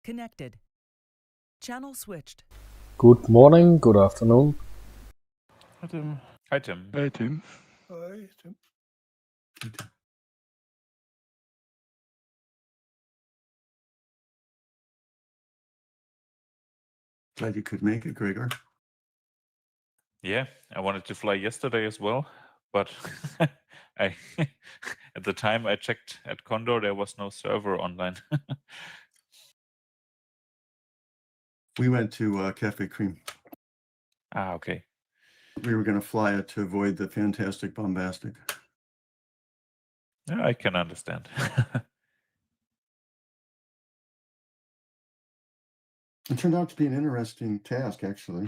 Connected. Channel switched. Good morning, good afternoon. Hi, Tim. Hi, Tim. Hey, Tim. Hi, Tim. Glad you could make it, Gregor. Yeah, I wanted to fly yesterday as well, but I at the time I checked at Condor, there was no server online. We went to Cafe Cream. Ah, okay. We were going to fly it to avoid the fantastic bombastic. Yeah, I can understand. It turned out to be an interesting task, actually.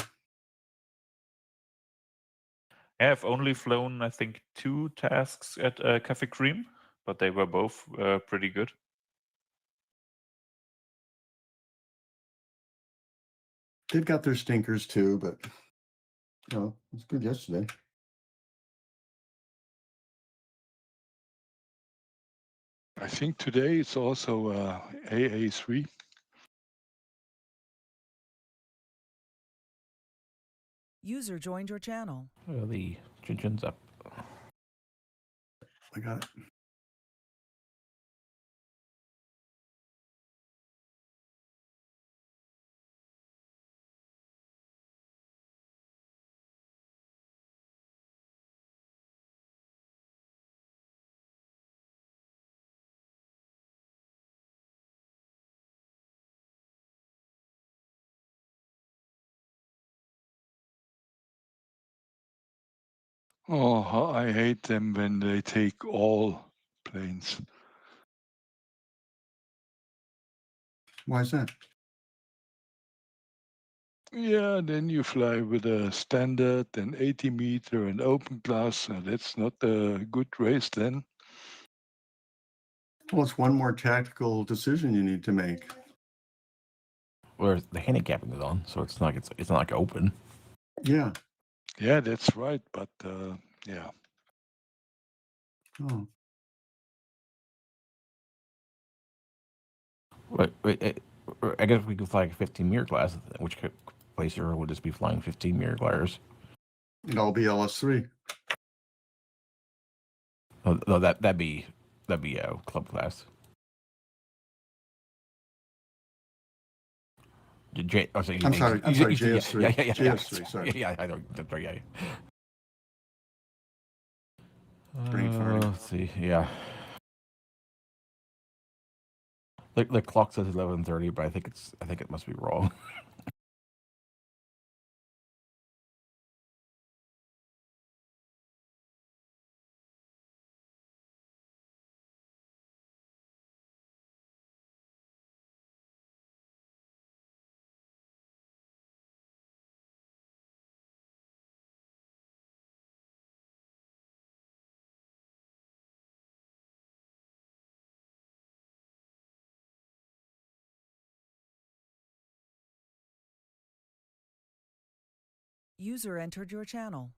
I have only flown, I think, 2 tasks at Cafe Cream, but they were both pretty good. They've got their stinkers too, but it's good yesterday. I think today it's also AA3. User joined your channel. The Tchin Tchin's up. I got it. Oh, how I hate them when they take all planes. Why is that? Yeah, then you fly with a standard and 80 meter and open class. That's not a good race then. Well, it's one more tactical decision you need to make. Where the handicapping is on, so it's not like open. Yeah. Yeah, that's right. But yeah. Oh. Wait, I guess we could fly a 15-meter class, in which place here would just be flying 15-meter gliders. It'll be LS3. No, that'd be a club class. I'm sorry, JS3. Yeah. JS3, sorry. Yeah, I know. That's right, yeah. Brain farting. Let's see, yeah. The clock says 11:30, but I think it must be wrong. User entered your channel.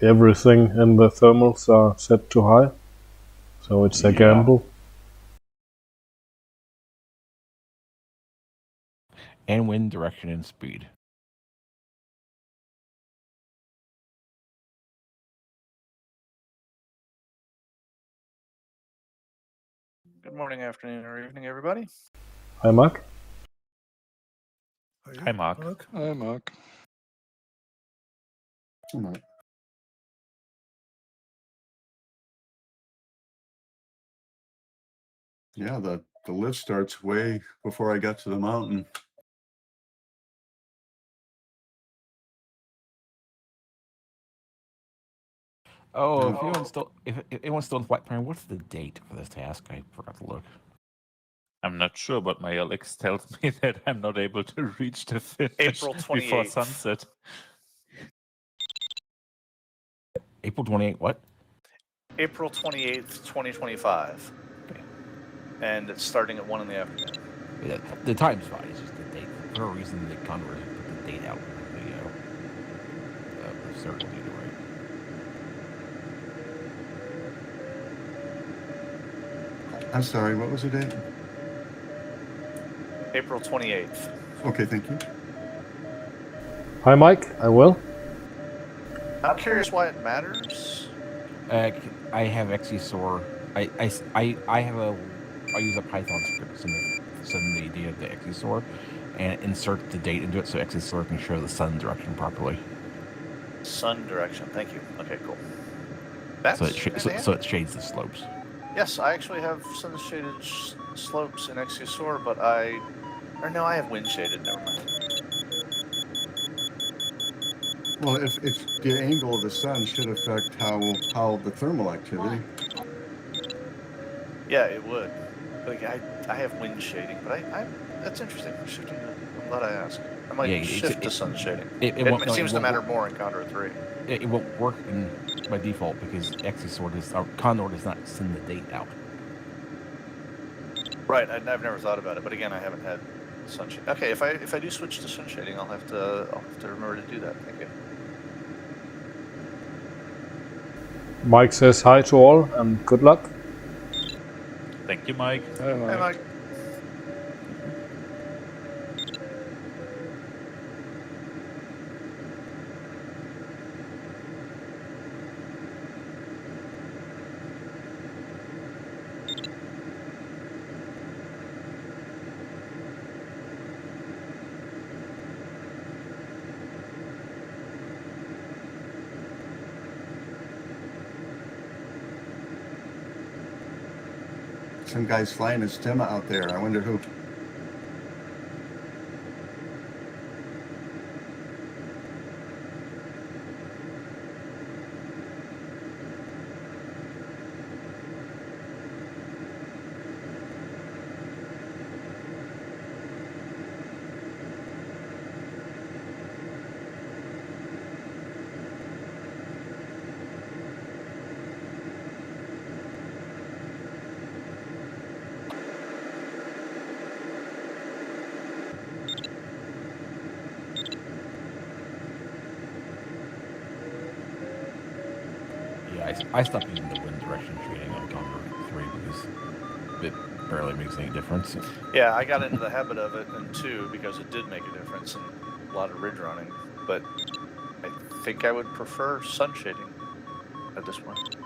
Everything in the thermals are set to high, so it's a gamble. And wind direction and speed. Good morning, afternoon, or evening, everybody. Hi, Mark. Hi, Mark. Hi, Mark. Yeah, the lift starts way before I got to the mountain. Oh, if anyone's still in flight plan, what's the date for this task? I forgot to look. I'm not sure, but my LX tells me that I'm not able to reach the finish April before 28th. sunset. April 28th, what? April 28th, 2025. Okay. And it's starting at 1 in the afternoon. Yeah, the time's fine. It's just the date. For no reason, the Condor put the date out. The circle either way. I'm sorry, what was the date? April 28th. Okay, thank you. Hi, Mike. I will. I'm curious why it matters. I have XESOR. I use a Python script to send the data to XESOR and insert the date into it so XESOR can show the sun direction properly. Sun direction. Thank you. Okay, cool. That's So it shades the slopes. Yes, I actually have sun shaded slopes in XESOR, but I have wind shaded. Never mind. Well, if the angle of the sun should affect how the thermal activity. Yeah, it would. Like I have wind shading, but I that's interesting. Shifting. I'm glad I asked. I might shift to sun shading. It seems to matter more in Condor3. It won't work by default because Condor does not send the date out. Right. I've never thought about it, but again, I haven't had sun shading. Okay, if I do switch to sun shading, I'll have to remember to do that. Thank you. Mike says hi to all and good luck. Thank you, Mike. Hi, Hey, Mike. Some guy's flying his stemma out there. I wonder who. Yeah, I stopped using the wind direction shading on Condor3 because it barely makes any difference. Yeah, I got into the habit of it in 2 because it did make a difference and a lot of ridge running, but I think I would prefer sun shading at this point.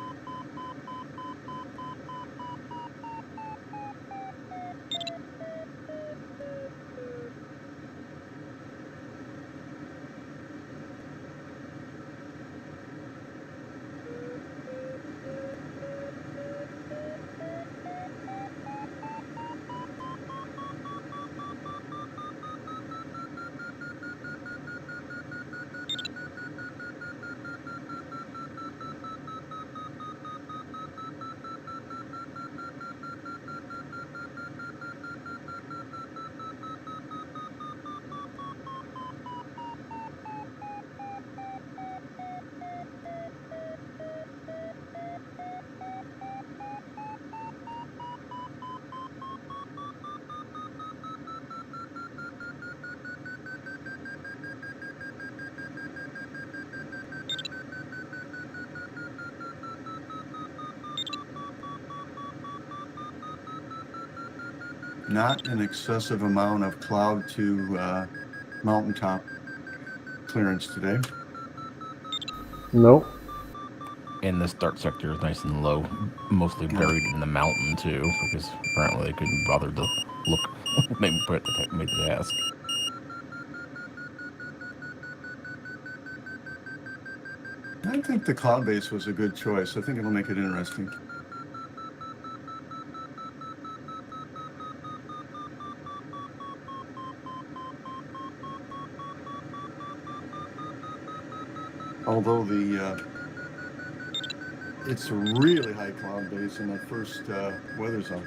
Not an excessive amount of cloud to mountaintop clearance today. No. And this dark sector is nice and low, mostly buried in the mountain too, because apparently they couldn't bother to look when they made the task. I think the cloud base was a good choice. I think it'll make it interesting. Although It's a really high cloud base in that first weather zone.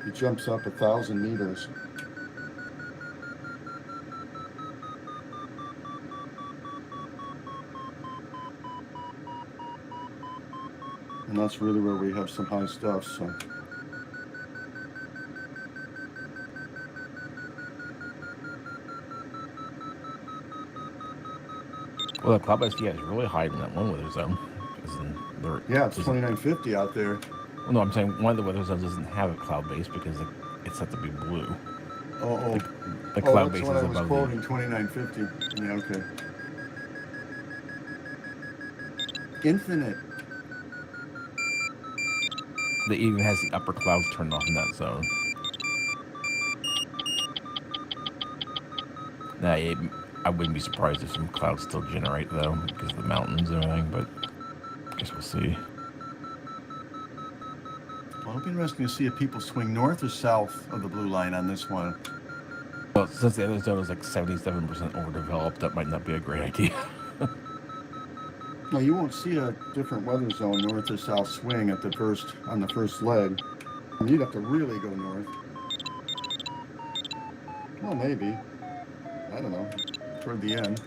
It jumps up 1,000 meters. And that's really where we have some high stuff, so. Well, the cloud base, yeah, is really high in that one weather zone. Yeah, it's 2950 out there. Well, no, I'm saying one of the weather zones doesn't have a cloud base because it's set to be blue. Oh, The cloud that's base what is I was above quoting, 2950. Yeah, okay. Infinite. It even has the upper clouds turned off in that zone. Now, I wouldn't be surprised if some clouds still generate, though, because of the mountains and everything, but I guess we'll see. Well, it'll be interesting to see if people swing north or south of the blue line on this one. Well, since the other zone is like 77% overdeveloped, that might not be a great idea. No, you won't see a different weather zone north or south swing on the first leg. You'd have to really go north. Well, maybe. I don't know. Toward the end.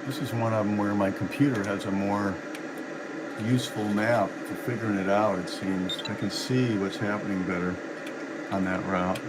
This is one of them where my computer has a more useful map for figuring it out, it seems. I can see what's happening better on that route.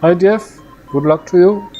Hi Jeff, good luck to you.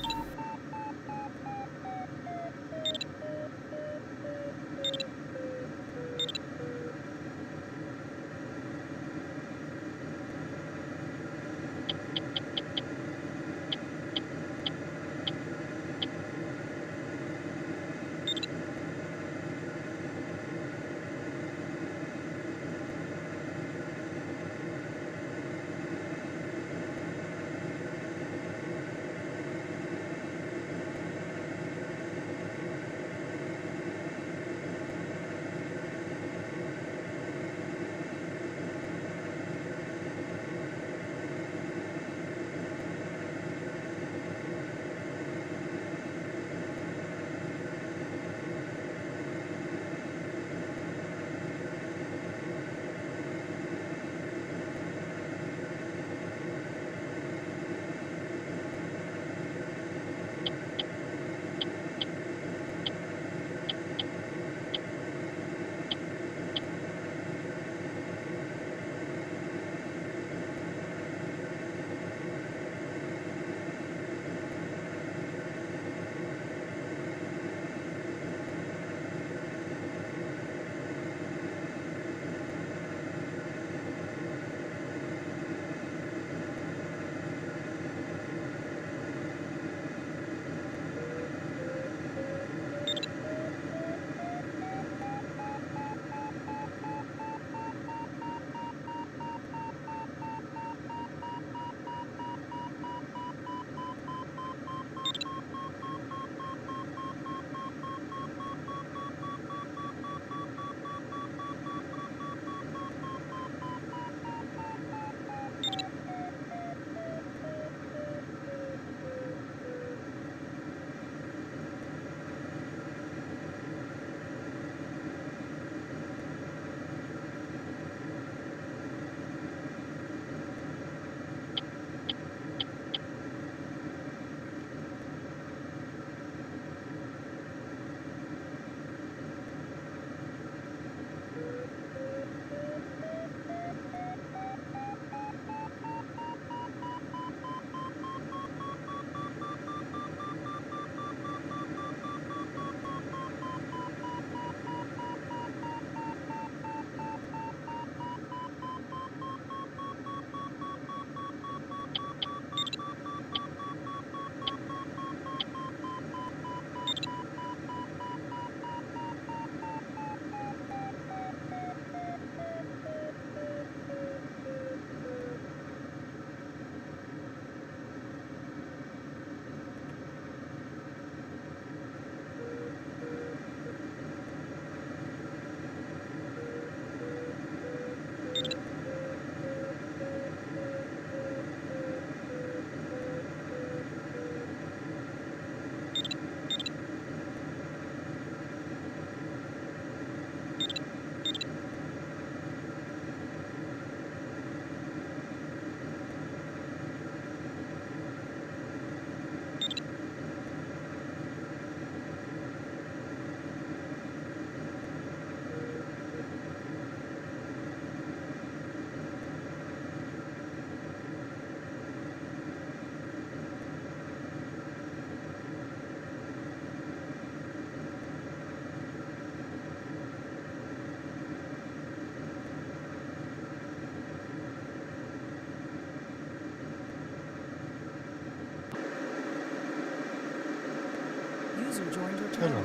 User joined your Hello. channel.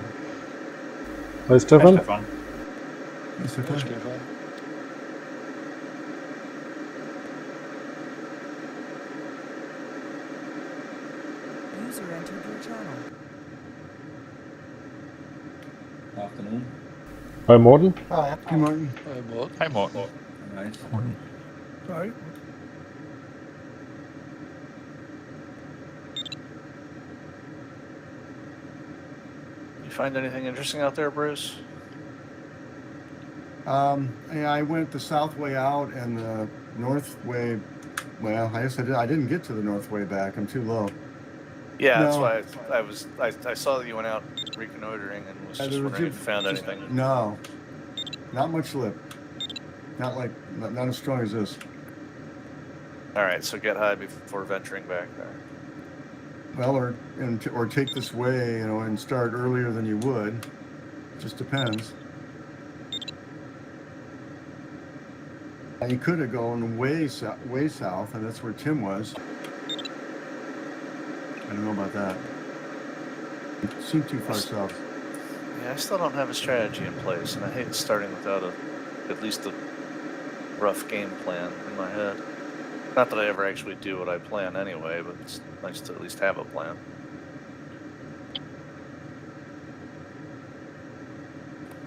Hi, Stefan. Stefan. Yes, Hi, okay. Stefan. User entered your channel. Afternoon. Hi, Morten. Hey, Martin. Hi, Morten. Hi, Morten. All right. Morning. Sorry. You find anything interesting out there, Bruce? Yeah, I went the south way out and the north way. Well, I guess I didn't get to the north way back. I'm too low. Yeah, that's No. why I saw that you went out reconnoitering and was just there was wondering if you found just- anything. No, not much lip. Not as strong as this. All right, so get high before venturing back there. Well, or take this way, and start earlier than you would. Just depends. You could have gone way south, and that's where Tim was. I don't know about that. It seemed too far south. Yeah, I still don't have a strategy in place, and I hate starting without at least a rough game plan in my head. Not that I ever actually do what I plan anyway, but it's nice to at least have a plan.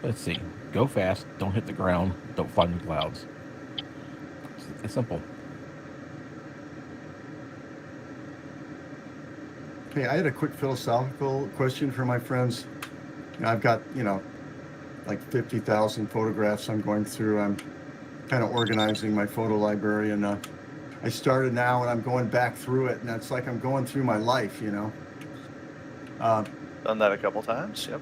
Let's see. Go fast. Don't hit the ground. Don't fly in the clouds. It's simple. Hey, I had a quick philosophical question for my friends. I've got, like 50,000 photographs I'm going through. I'm kind of organizing my photo library, and I started now, and I'm going back through it, and it's like I'm going through my life, Done that a couple times, yep.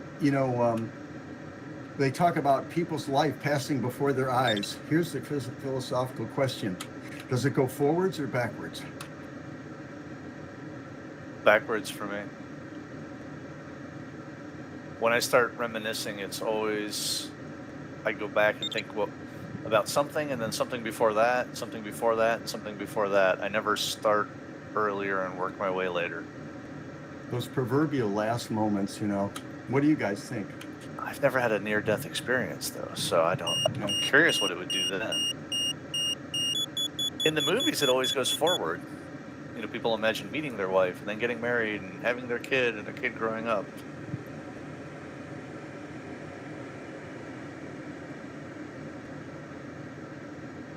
They talk about people's life passing before their eyes. Here's the philosophical question. Does it go forwards or backwards? Backwards for me. When I start reminiscing, it's always, I go back and think about something, and then something before that, something before that, and something before that. I never start earlier and work my way later. Those proverbial last moments, what do you guys think? I've never had a near-death experience, though, so I'm curious what it would do then. In the movies, it always goes forward. People imagine meeting their wife and then getting married and having their kid and a kid growing up.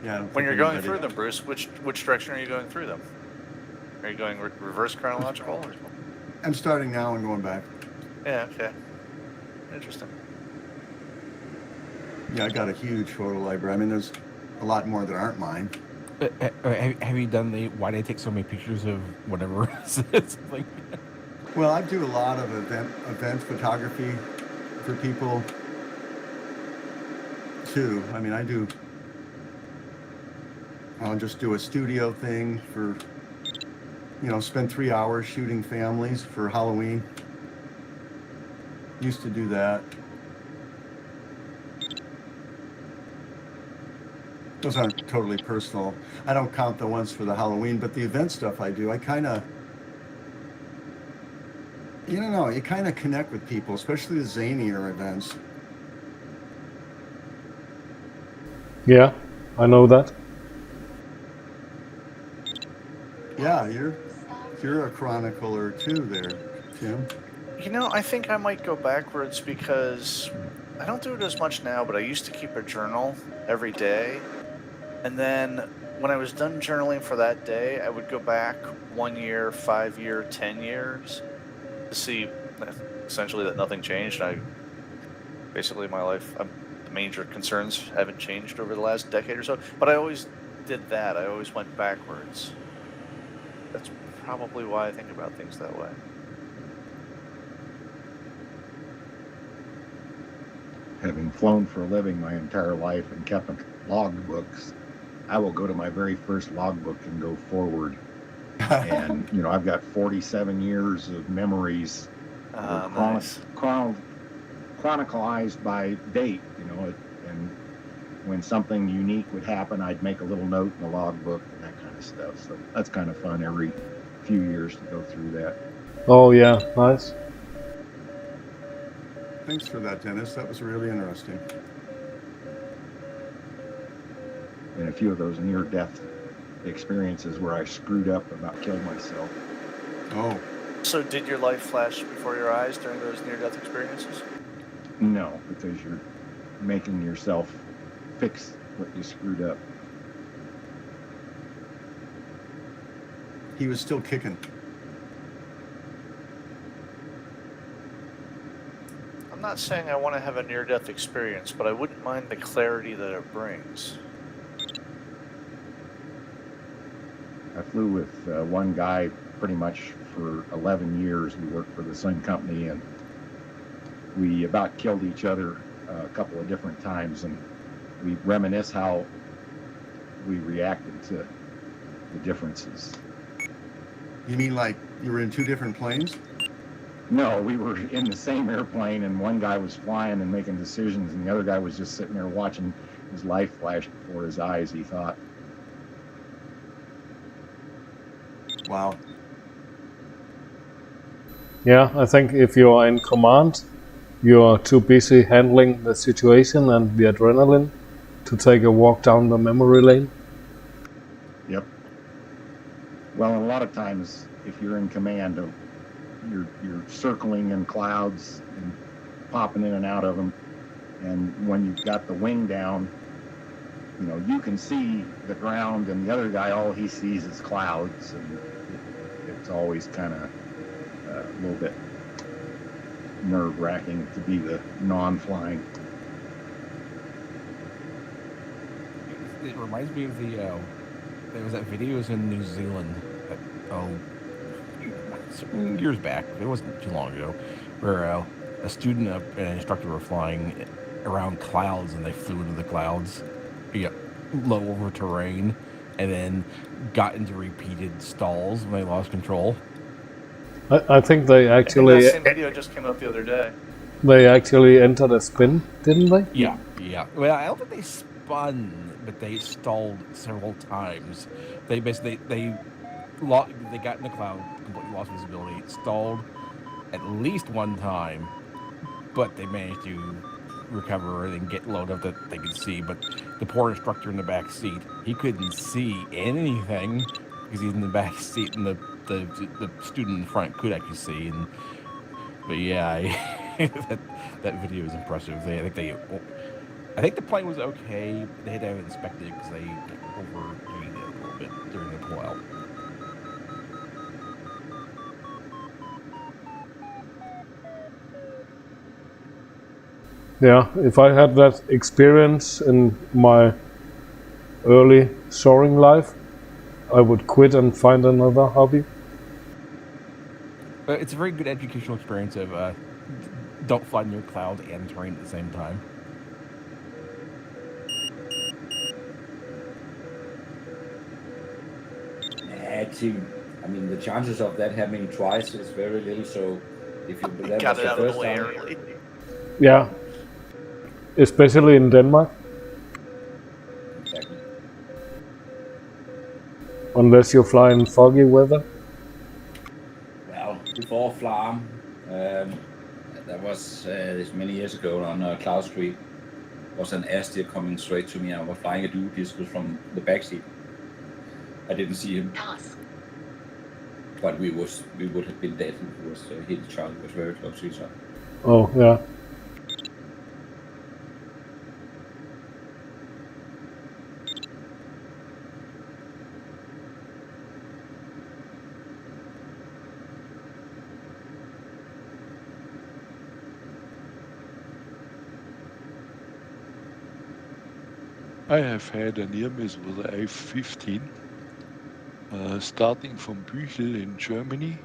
Yeah. When you're going through them, Bruce, which direction are you going through them? Are you going reverse chronological? Or? I'm starting now and going back. Yeah, okay. Interesting. Yeah, I got a huge photo library. I mean, there's a lot more that aren't mine. Have you done the why they take so many pictures of whatever? It's like, Well, I do a lot of event photography for people too. I mean, I'll just do a studio thing for, spend 3 hours shooting families for Halloween. Used to do that. Those aren't totally personal. I don't count the ones for the Halloween, but the event stuff I do, I kind of, you kind of connect with people, especially the zanier events. Yeah, I know that. Yeah, you're a chronicler too there, Tim. I think I might go backwards because I don't do it as much now, but I used to keep a journal every day. And then when I was done journaling for that day, I would go back 1 year, 5 year, 10 years to see essentially that nothing changed. Basically my life, the major concerns haven't changed over the last decade or so, but I always did that. I always went backwards. That's probably why I think about things that way. Having flown for a living my entire life and kept logbooks, I will go to my very first logbook and go forward. And, I've got 47 years of memories Nice. chronicalized by date, and when something unique would happen, I'd make a little note in the logbook and that kind of stuff. So that's kind of fun every few years to go through that. Oh yeah, nice. Thanks for that, Dennis. That was really interesting. And a few of those near-death experiences where I screwed up, about killed myself. Oh, So did your life flash before your eyes during those near-death experiences? No, because you're making yourself fix what you screwed up. he was still kicking. I'm not saying I want to have a near-death experience, but I wouldn't mind the clarity that it brings. I flew with one guy pretty much for 11 years. We worked for the same company, and we about killed each other a couple of different times, and we reminisce how we reacted to the differences. You mean like you were in two different planes? No, we were in the same airplane, and one guy was flying and making decisions, and the other guy was just sitting there watching his life flash before his eyes, he thought. Wow. Yeah, I think if you are in command, you are too busy handling the situation and the adrenaline to take a walk down the memory lane. Yep. Well, a lot of times, if you're in command, you're circling in clouds and popping in and out of them, and when you've got the wing down, you know, you can see the ground, and the other guy, all he sees is clouds, and it's always kind of a little bit nerve-wracking to be the non-flying. It reminds me of the there was that video was in New Zealand years back. It wasn't too long ago, where a student and an instructor were flying around clouds, and they flew into the clouds, low over terrain, and then got into repeated stalls when they lost control. I think they I think that actually same video just came up the other day. entered a spin, didn't they? Yeah. Well, I don't think they spun, but they stalled several times. They basically they got in the cloud, completely lost visibility, stalled at least one time, but they managed to recover and get low enough that they could see. But the poor instructor in the back seat, he couldn't see anything because he's in the back seat, and the student in front could actually see. But yeah, that video is impressive. I think the plane was okay. They had to have it inspected because they overheated it a little bit during the pullout. Yeah, if I had that experience in my early soaring life, I would quit and find another hobby. But it's a very good educational experience of don't fly near cloud and terrain at the same time. Actually, I mean, the chances of that happening twice is very little. So if you that Got was it the out of the first way time, early. Yeah, especially in Denmark, exactly. unless you fly in foggy weather. Well, before Flam, that was this many years ago on Cloud Street, was an air steer coming straight to me. I was flying a dual discus from the back seat. I didn't see him, but we would have been dead if it was hit each other. It was very close to each other. Oh, yeah. I have had a near miss with the F-15, starting from Büchel in Germany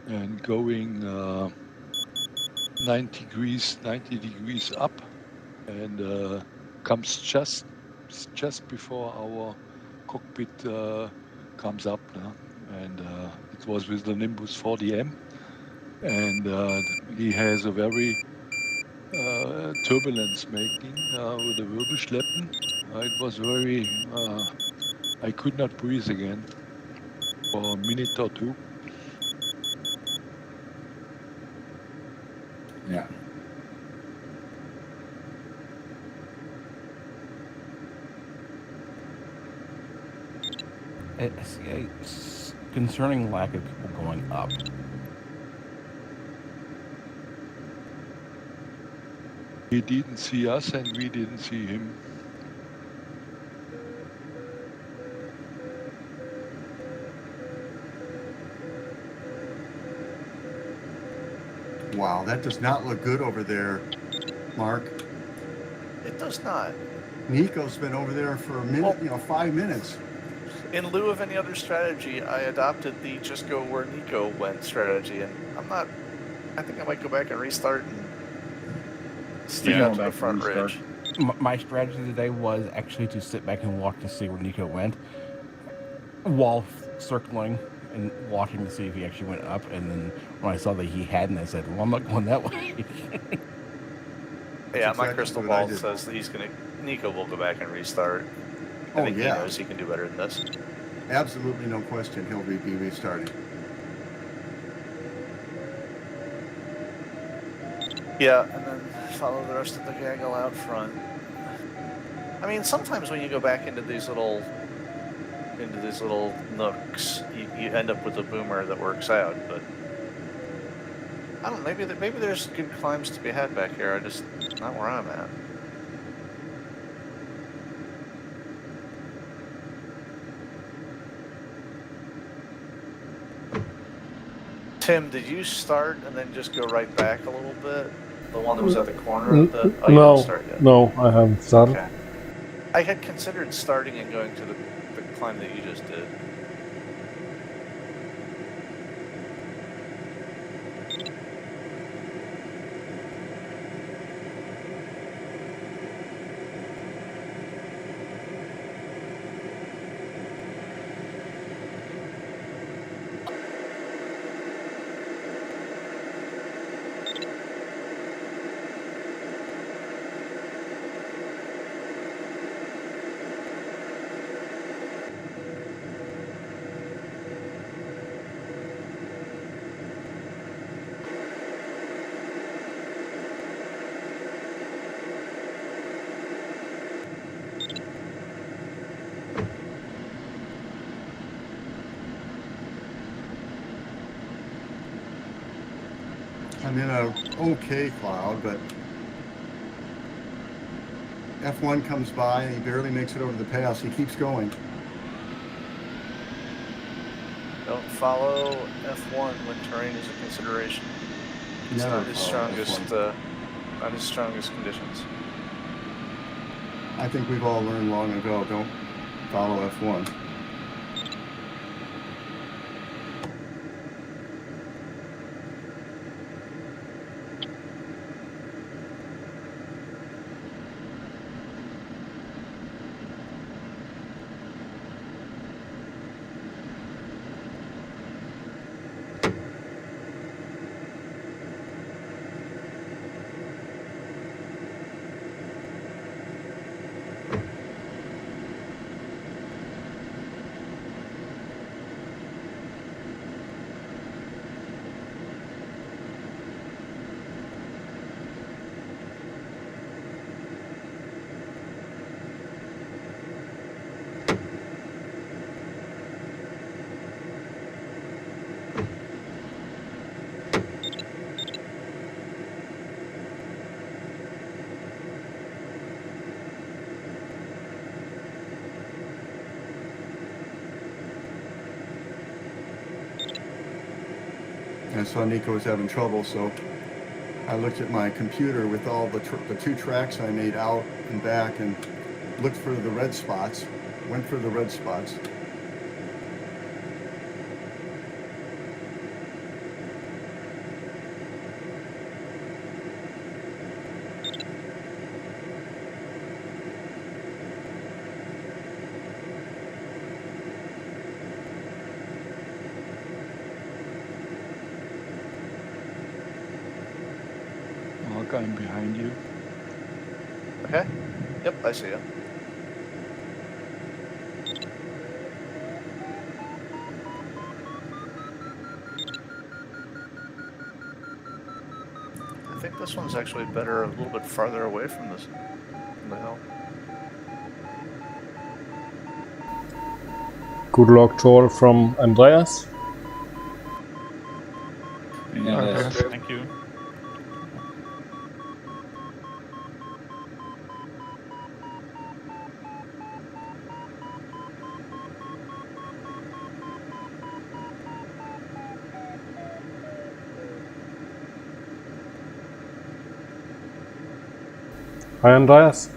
and going 90 degrees up, and comes just before our cockpit comes up now. And it was with the Nimbus 40M, and he has a very turbulence making with the Wirbelschleppen. It was very, I could not breathe again for a minute or two. Yeah. It's a concerning lack of people going up. He didn't see us and we didn't see him. Wow, that does not look good over there, Mark. It does not. Nico's been over there for a minute, 5 minutes. In lieu of any other strategy, I adopted the just go where Nico went strategy, and I think I might go back and restart and stick Yeah. out to the front Restart. ridge. My strategy today was actually to sit back and watch to see where Nico went, while circling and watching to see if he actually went up. And then when I saw that he hadn't, I said, "Well, I'm not going that way." Yeah, my exactly crystal what I ball did. says that Nico will go back and restart. I Oh, think yeah. he knows he can do better than this. Absolutely no question he'll be restarting. Yeah, and then follow the rest of the gaggle out front. I mean, sometimes when you go back into these little nooks, you end up with a boomer that works out. But I don't know. Maybe there's good climbs to be had back here. Not where I'm at. Tim, did you start and then just go right back a little bit? The one that was at the corner of the... Oh, you No, didn't start yet. no, I haven't started. Okay. I had considered starting and going to the climb that you just did. I'm in a okay cloud, but F1 comes by and he barely makes it over the pass. He keeps going. Don't follow F1 when terrain is a consideration. It's Never not his follow strongest, F1. not his strongest conditions. I think we've all learned long ago, don't follow F1. I saw Nico was having trouble, so I looked at my computer with all the two tracks I made out and back and looked for the red spots, went for the red spots. Mark, I'm behind you. Okay? Yep, I see you. I think this one's actually better a little bit farther away from the hill. Good luck to all from Andreas. Yeah, that's- Thank you. Hi, Andreas.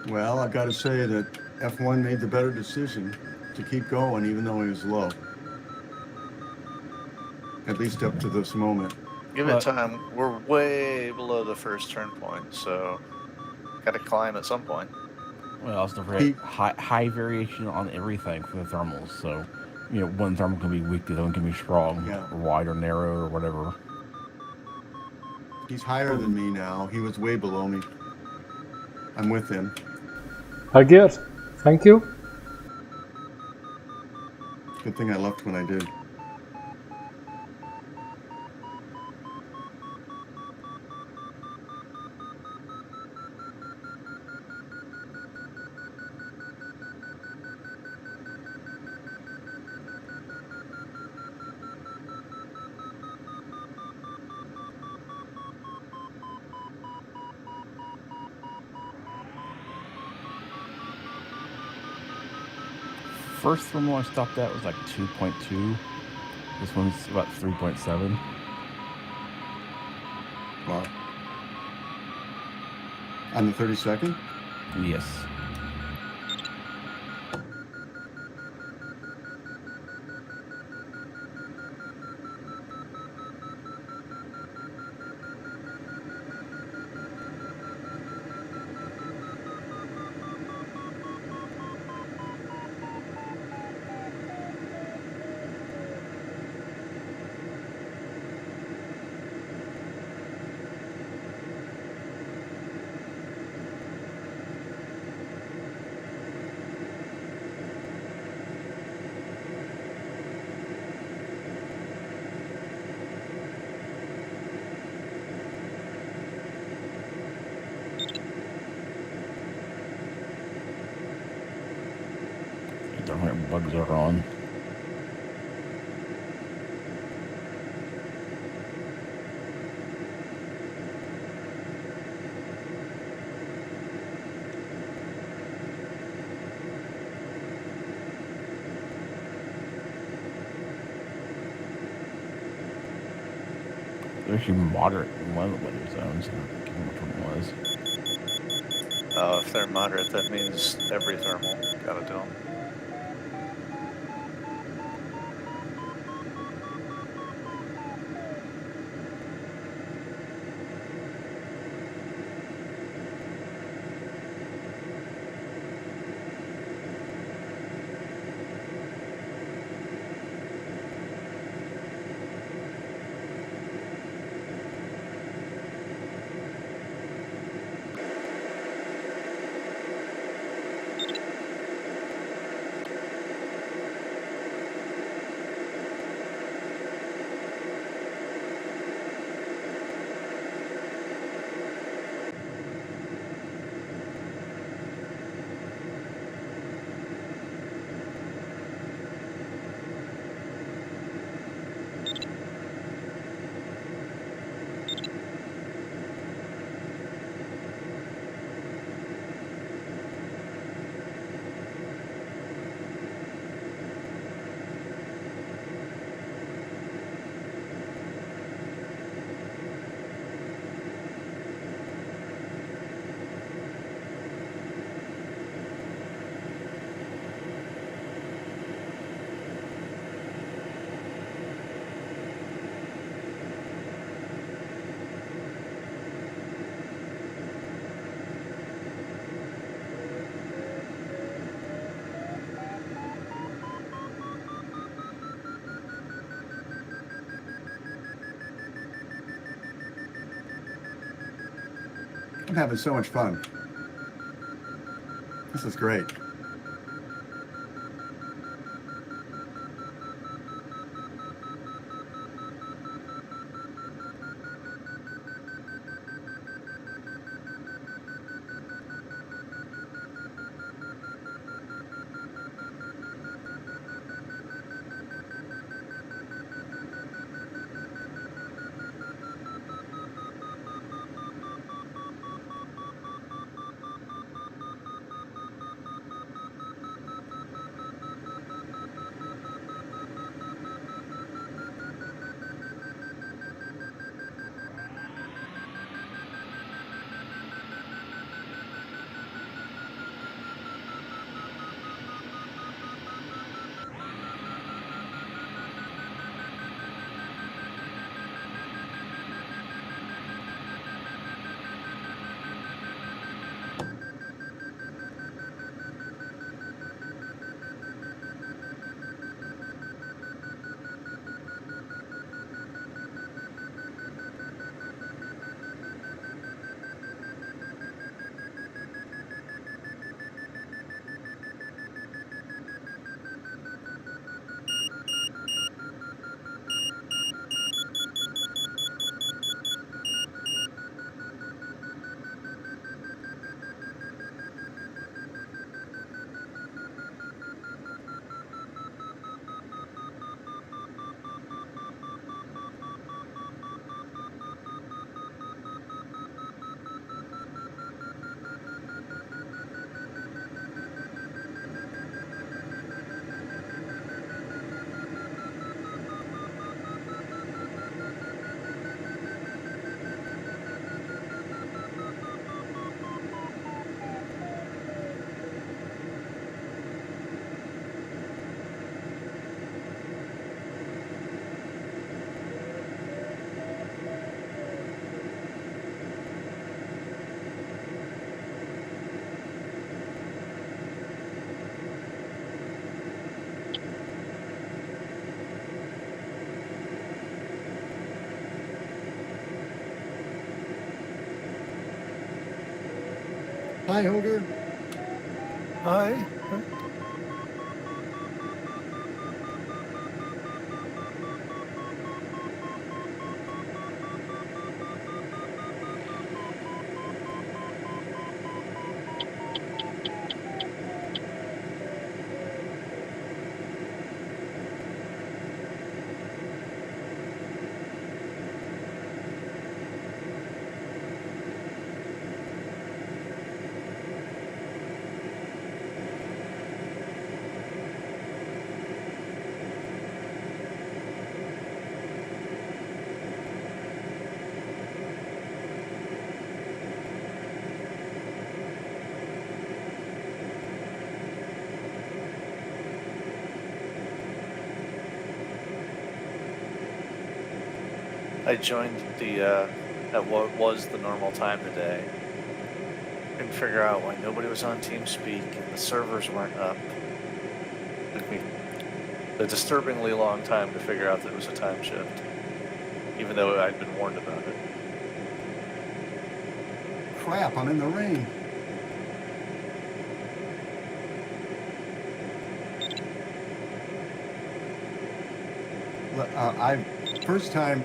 Well, I've got to say that F1 made the better decision to keep going, even though he was low. At least up to this moment. Give But- it time. We're way below the first turn point, so got to climb at some point. Well, also don't forget high variation on everything for the thermals. So, you know, one thermal can be weak, the other one can be strong, Yeah. or wide or narrow or whatever. He's higher than me now. He was way below me. I'm with him. Hi, Gert. Thank you. Good thing I left when I did. First thermal I stopped at was like 2.2. This one's about 3.7. Wow. On the 32nd? Yes. Different bugs are on. They're actually moderate in one of the weather zones. I don't remember which one it was. If they're moderate, that means every thermal. Gotta do them. I'm having so much fun. This is great. Hi, Holger. Hi. I joined the at what was the normal time today. Couldn't figure out why nobody was on TeamSpeak and the servers weren't up. Took me a disturbingly long time to figure out that it was a time shift, even though I'd been warned about it. Crap, I'm in the rain.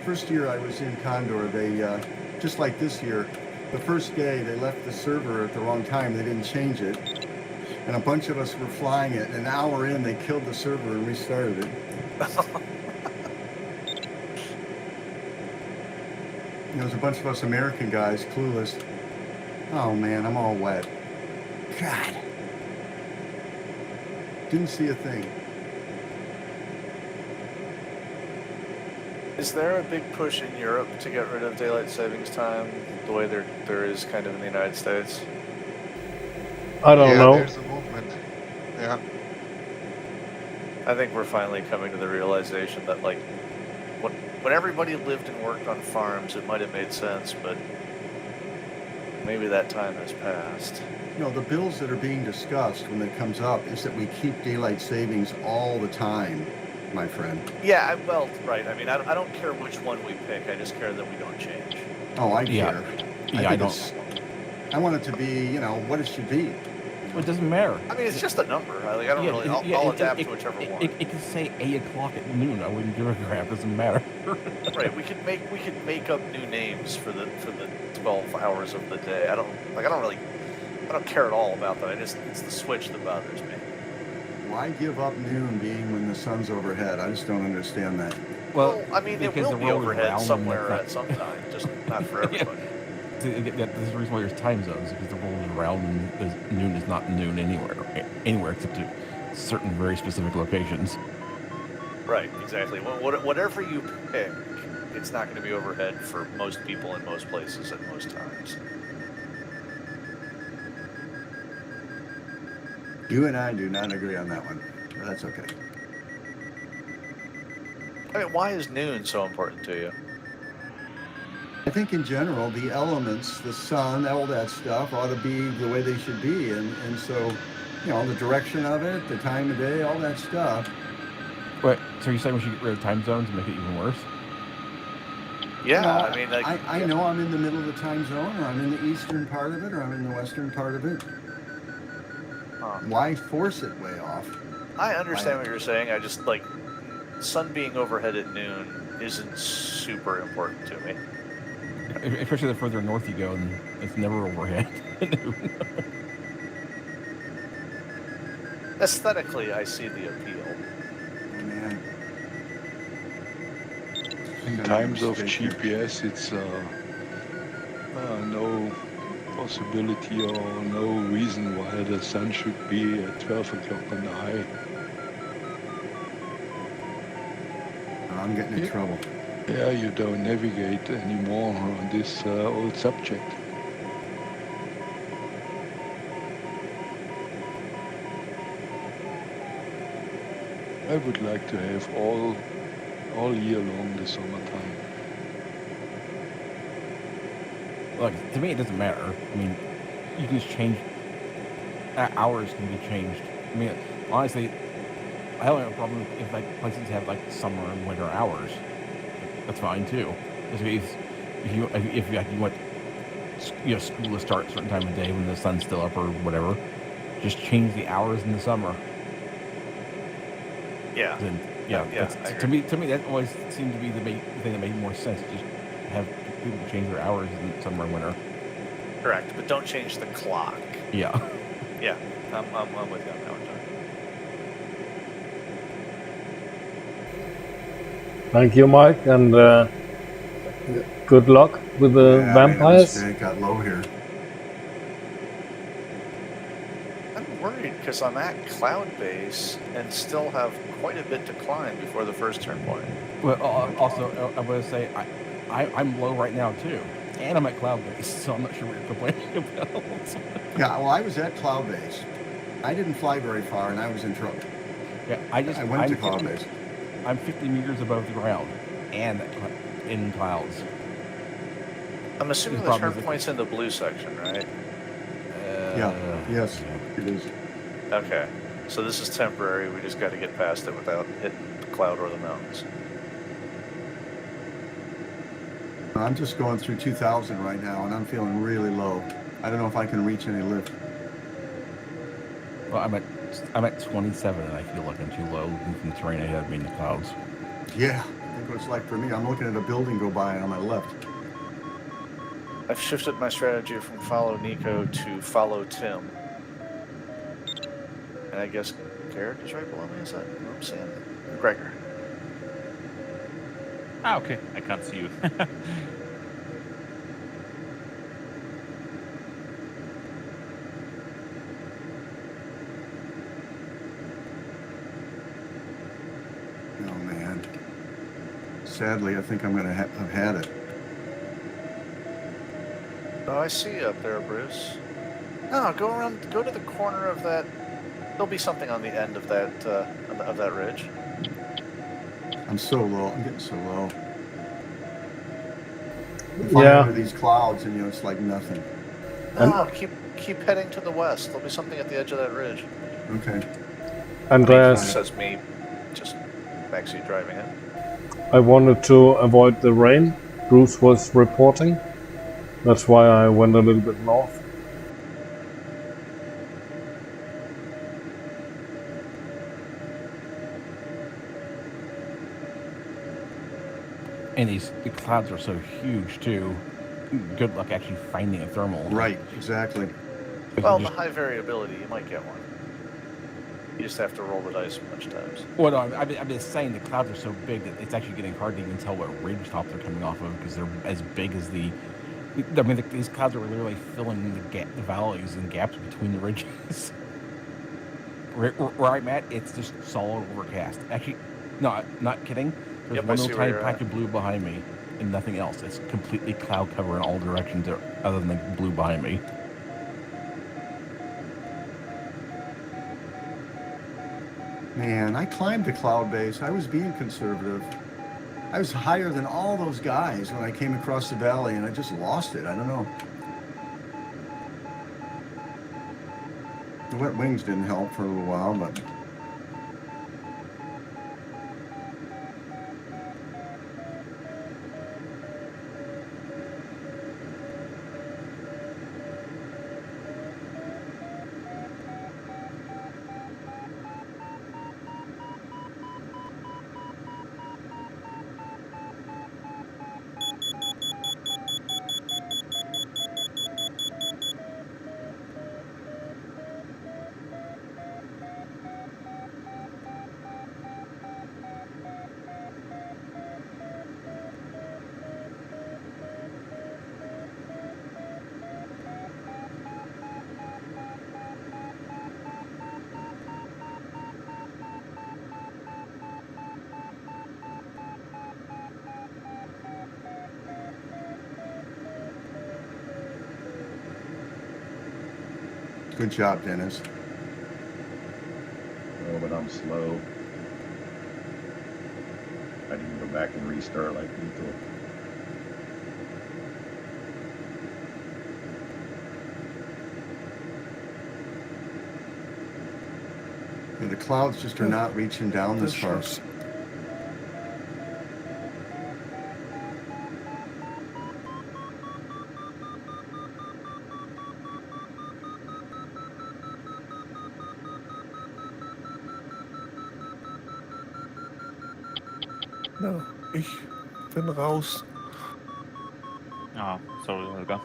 First year I was in Condor, they, just like this year, the first day they left the server at the wrong time, they didn't change it. And a bunch of us were flying it, and an hour in they killed the server and restarted it. There was a bunch of us American guys, clueless. Oh man, I'm all wet. God. Didn't see a thing. Is there a big push in Europe to get rid of daylight savings time the way there is kind of in the United States? I don't know. There's a movement. Yeah. I think we're finally coming to the realization that, like, when everybody lived and worked on farms, it might have made sense, but maybe that time has passed. You know, the bills that are being discussed when it comes up is that we keep daylight savings all the time, my friend. Yeah, well, right. I mean, I don't care which one we pick. I just care that we don't change. Oh, I Yeah. care. Yeah, I think don't. it's- I want it to be, you know, what it should be. It doesn't matter. I mean, it's just a number. I don't really. I'll adapt to whichever one. It can say 8 o'clock at noon. I wouldn't give a crap. Doesn't matter. Right. We could make up new names for the 12 hours of the day. I don't care at all about that. It's the switch that bothers me. Why give up noon being when the sun's overhead? I just don't understand that. Well, I mean, it because will the be world is overhead round somewhere and at some time, just not for everybody. That's the reason why there's time zones, because the world is round and noon is not noon anywhere except to certain very specific locations. Right, exactly. Whatever you pick, it's not going to be overhead for most people in most places at most times. You and I do not agree on that one, but that's okay. I mean, why is noon so important to you? I think in general, the elements, the sun, all that stuff ought to be the way they should be. And so, you know, the direction of it, the time of day, all that stuff. Wait, so you're saying we should get rid of time zones and make it even worse? Yeah, No, I mean, like, I know I'm in the middle of the time zone, or I'm in the eastern part of it, or I'm in the western part of it. Why force it way off? I understand what you're saying. I just, like, sun being overhead at noon isn't super important to me. Especially the further north you go, and it's never overhead. Aesthetically, I see the appeal. Oh, man. In times of GPS, it's no possibility or no reason why the sun should be at 12 o'clock on the high. I'm getting in trouble. Yeah, you don't navigate anymore on this old subject. I would like to have all year long the summertime. Look, to me, it doesn't matter. I mean, you can just change. Hours can be changed. I mean, honestly, I don't have a problem if like places have like summer and winter hours. That's fine too. If you want school to start a certain time of day when the sun's still up or whatever, just change the hours in the summer. Yeah. Then, to me, that always seemed to be the thing that made more sense. Just have people change their hours in summer and winter. Correct, but don't change the clock. Yeah. Yeah, I'm with you on that one, John. Thank you, Mike, and good luck with the vampires. It got low here. I'm worried because I'm at cloud base and still have quite a bit to climb before the first turn point. Well, also, I would say I'm low right now too, and I'm at cloud base, so I'm not sure what you're complaining about. Yeah, well, I was at cloud base. I didn't fly very far, and I was in trouble. Yeah, I went to cloud base. I'm 50 meters above the ground and in clouds. I'm assuming the turn point's in the blue section, right? Yes, it is. Okay, so this is temporary. We just got to get past it without hitting the cloud or the mountains. I'm just going through 2,000 right now, and I'm feeling really low. I don't know if I can reach any lift. Well, I'm at 27, and I feel like I'm too low looking from the terrain ahead of me in the clouds. Yeah, I think what it's like for me. I'm looking at a building go by on my left. I've shifted my strategy from follow Nico to follow Tim. And I guess Garrett is right below me, is that what I'm saying? Gregor. Ah, okay. I can't see you. Oh, man. Sadly, I think I'm going to have had it. Oh, I see you up there, Bruce. No, go around, go to the corner of that. There'll be something on the end of that, of that ridge. I'm so low. I'm getting so low. I'm flying under these clouds, and it's like nothing. No, keep heading to the west. There'll be something at the edge of that ridge. Okay. Andreas, Says me, just backseat driving it. I wanted to avoid the rain Bruce was reporting. That's why I went a little bit north. And the clouds are so huge too. Good luck actually finding a thermal. Right, exactly. Because Well, you the just- high variability, you might get one. You just have to roll the dice a bunch of times. well, no, I'm just saying the clouds are so big that it's actually getting hard to even tell what ridge top they're coming off of because they're as big as the. I mean, these clouds are literally filling the valleys and gaps between the ridges. Where I'm at, it's just solid overcast. Actually, no, not kidding. There's Yep, I one see little where tiny you're patch at. of blue behind me, and nothing else. It's completely cloud cover in all directions, other than the blue behind me. Man, I climbed the cloud base. I was being conservative. I was higher than all those guys when I came across the valley, and I just lost it. I don't know. The wet wings didn't help for a little while, but good job, Dennis. Oh, but I'm slow. I didn't go back and restart like Lethal. And the clouds just are not reaching down this far. Na, ich bin raus. Ah, sorry, Holger.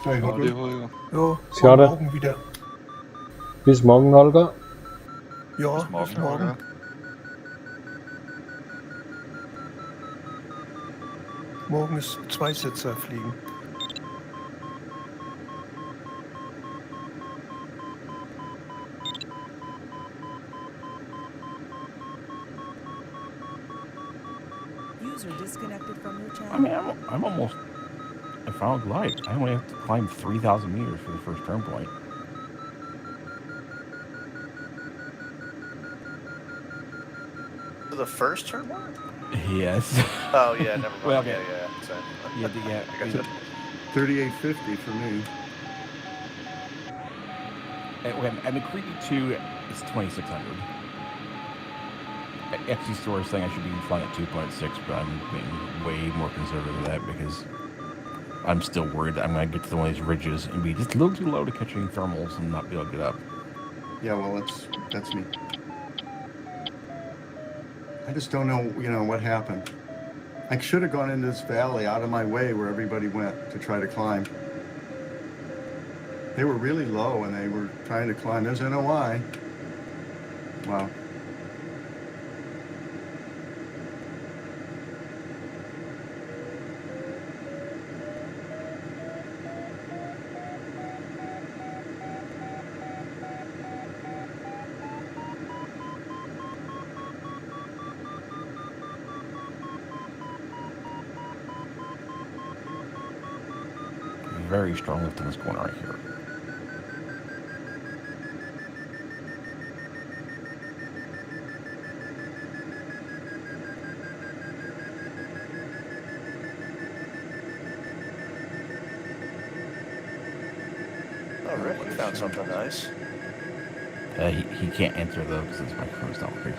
Sorry, Holger. Howdy, Holger. Ja, Schade. morgen wieder. Bis morgen, Holger. Ja, Bis morgen. bis morgen. Morgen ist Zweisitzer fliegen. User disconnected from your channel. I mean, I'm almost. I found light. I only have to climb 3,000 meters for the first turn point. For the first turn one? Yes. Oh, yeah, never mind. Well, okay. Yeah. So, yeah. I got you. 3850 for me. And the Creedy 2 is 2,600. XC Store is saying I should be flying at 2.6, but I'm being way more conservative than that because I'm still worried I'm going to get to one of these ridges and be just a little too low to catch any thermals and not be able to get up. Yeah, well, that's me. I just don't know, what happened. I should have gone into this valley out of my way where everybody went to try to climb. They were really low and they were trying to climb. There's NOI. Wow. Very strong lift in this corner right here. Oh, Rick, you found something nice. He can't answer though because his microphone's not working.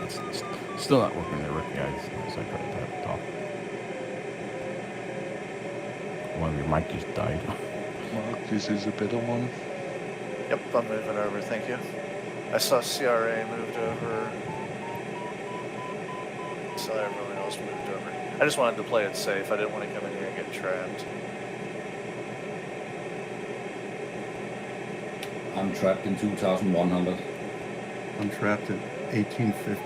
It's still not working there, Rick. Yeah, so I tried to talk. I want to be mic just died. Mark, this is a better one. Yep, I'm moving over, thank you. I saw CRA moved over. I saw everyone else moved over. I just wanted to play it safe. I didn't want to come in here and get trapped. I'm trapped in 2,100. I'm trapped at 1850.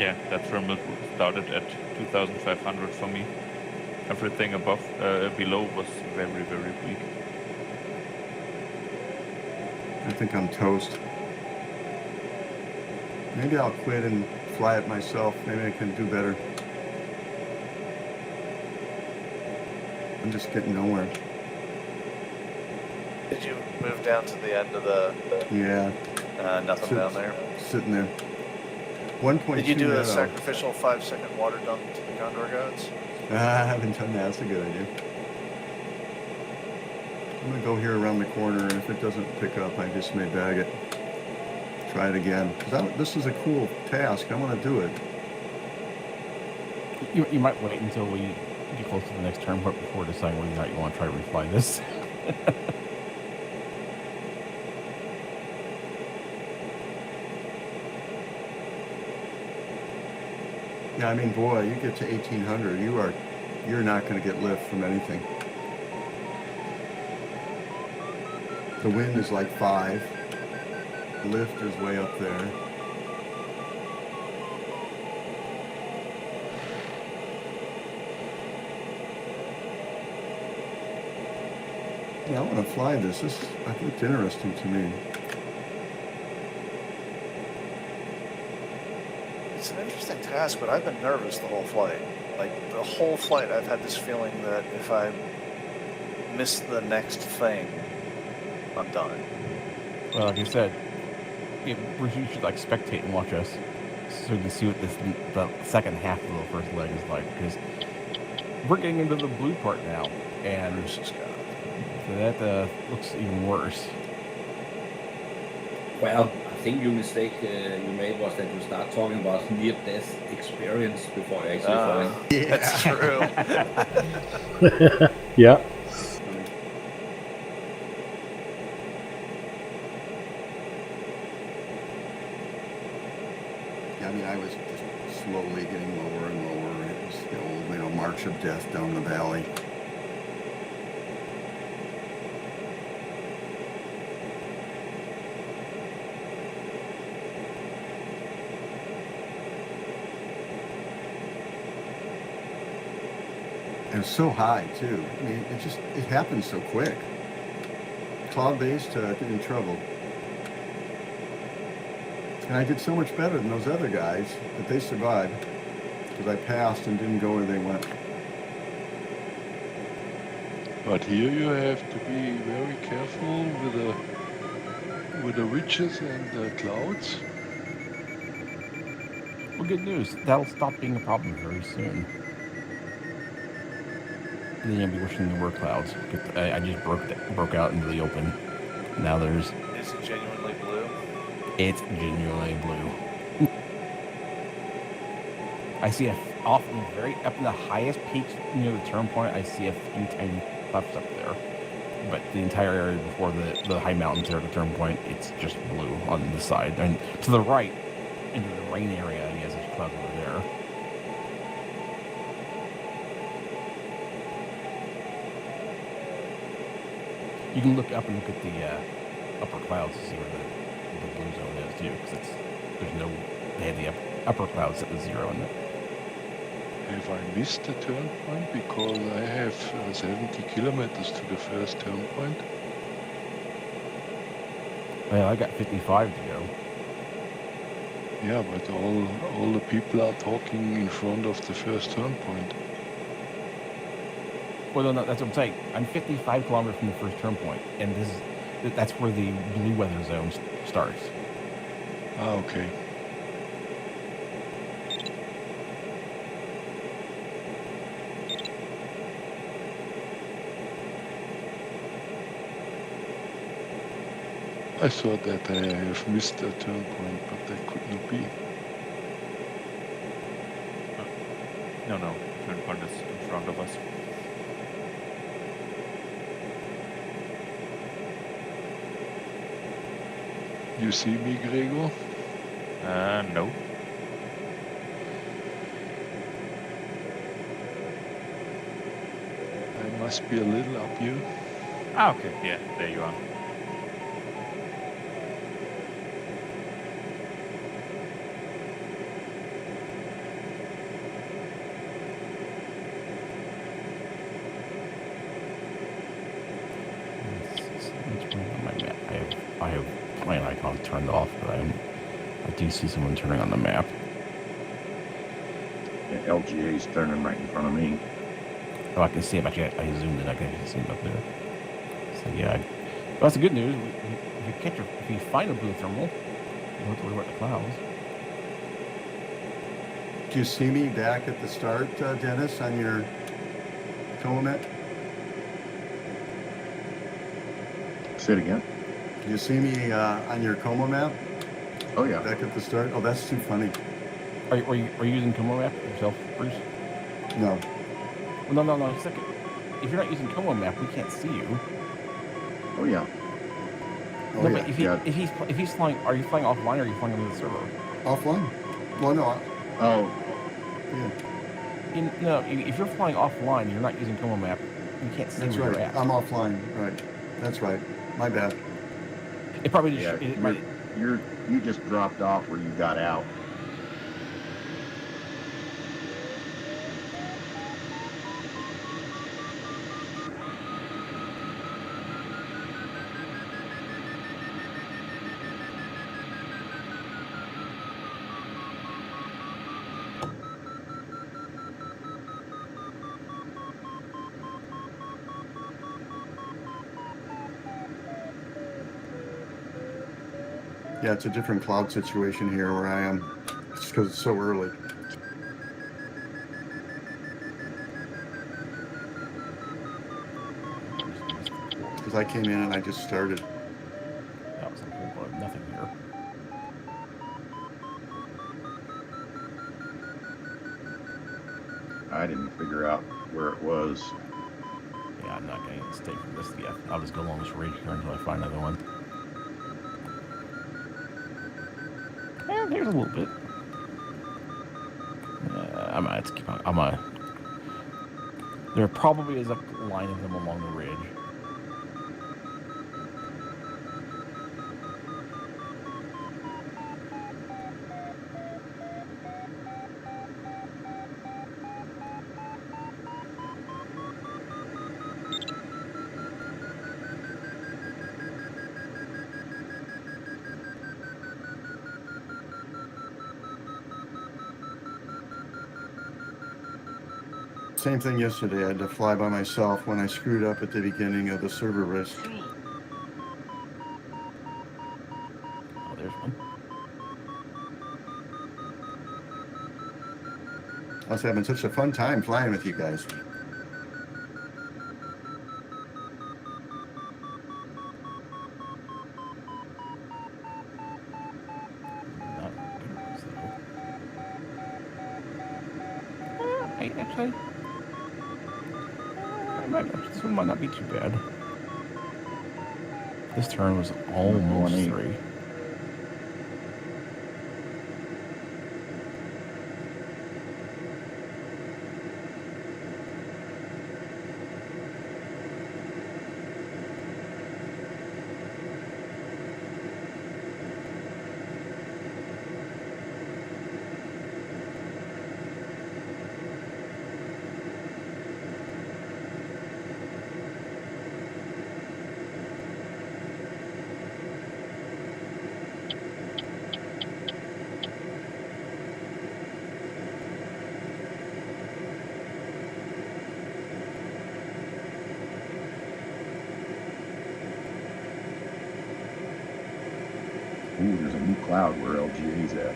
Yeah, that thermal started at 2,500 for me. Everything above, below was very, very weak. I think I'm toast. Maybe I'll quit and fly it myself. Maybe I can do better. I'm just getting nowhere. Did you move down to the end of the Yeah, nothing down there? sitting there. 1.2 Did you do a meadow. sacrificial 5-second water dump to the Condor gods? I haven't done that. That's a good idea. I'm gonna go here around the corner, and if it doesn't pick up, I just may bag it. Try it again. Because this is a cool task. I want to do it. You might wait until we get close to the next turn point before deciding whether or not you want to try to refly this. Yeah, I mean, boy, you get to 1800, you're not going to get lift from anything. The wind is like 5. The lift is way up there. Yeah, I want to fly this. This looked interesting to me. It's an interesting task, but I've been nervous the whole flight. Like, the whole flight, I've had this feeling that if I miss the next thing, I'm done. Well, like I said, you should like spectate and watch us so you can see what the second half of the first leg is like, because we're getting into the blue part now, and that looks even worse. Well, I think your mistake you made was that you start talking about near-death experience before you actually flying. Yeah. That's true. Yeah. I mean, I was just slowly getting lower and lower. It was the old, march of death down the valley. And it's so high too. I mean, it happens so quick. Cloud-based, get in trouble. And I did so much better than those other guys that they survived because I passed and didn't go where they went. But here you have to be very careful with the ridges and the clouds. Well, good news. That'll stop being a problem very soon. And then you'll be wishing there were clouds. I just broke out into the open. Now there's... Is it genuinely blue? It's genuinely blue. I see often very up in the highest peaks near the turn point. I see a few tiny puffs up there, but the entire area before the high mountains there at the turn point, it's just blue on the side. And to the right, into the rain area, yes, there's clouds over there. You can look up and look at the upper clouds to see where the blue zone is too, because they had the upper clouds at the 0 in it. Have I missed the turn point because I have 70 kilometers to the first turn point? Well, I got 55 to go. Yeah, but all the people are talking in front of the first turn point. Well, no, that's what I'm saying. I'm 55 kilometers from the first turn point, and that's where the blue weather zone starts. Ah, okay. I thought that I have missed a turn point, but that could not be. No, turn point is in front of us. You see me, Gregor? No. I must be a little up you. Ah, okay. Yeah, there you are. On my map. I have plane icons turned off, but I do see someone turning on the map. Yeah, LGA's turning right in front of me. Oh, I can see him. Actually, I zoomed in. I can see him up there. So yeah, well, that's the good news. If you find a blue thermal, you don't have to worry about the clouds. Do you see me back at the start, Dennis, on your coma map? Say it again. Do you see me on your coma map Oh yeah. back at the start? Oh, that's too funny. Are you using Como map yourself, Bruce? No. Well, no. Just a second. If you're not using Como map, we can't see you. Oh yeah. Oh, No, yeah. but Yeah. if he's flying, are you flying offline or are you flying on the server? Offline? Well, no. Oh, Yeah, No, if you're flying offline, you're not using Como map. You can't see that's where right. you're at. I'm offline. Right. That's right. My bad. It probably just yeah. You just dropped off where you got out. Yeah, it's a different cloud situation here where I am. It's because it's so early. Because I came in and I just started. That was a whole lot of nothing here. I didn't figure out where it was. Yeah, I'm not getting a mistake from this yet. I'll just go along this ridge here until I find another one. Yeah, there's a little bit. I'm gonna have to keep on. There probably is a line of them along the ridge. Same thing yesterday. I had to fly by myself when I screwed up at the beginning of the server risk. Oh, there's one. I was having such a fun time flying with you guys. Not good ones, though. Actually, this one might not be too bad. This turn was almost 1-8. 3. Ooh, there's a new cloud where LGA's at.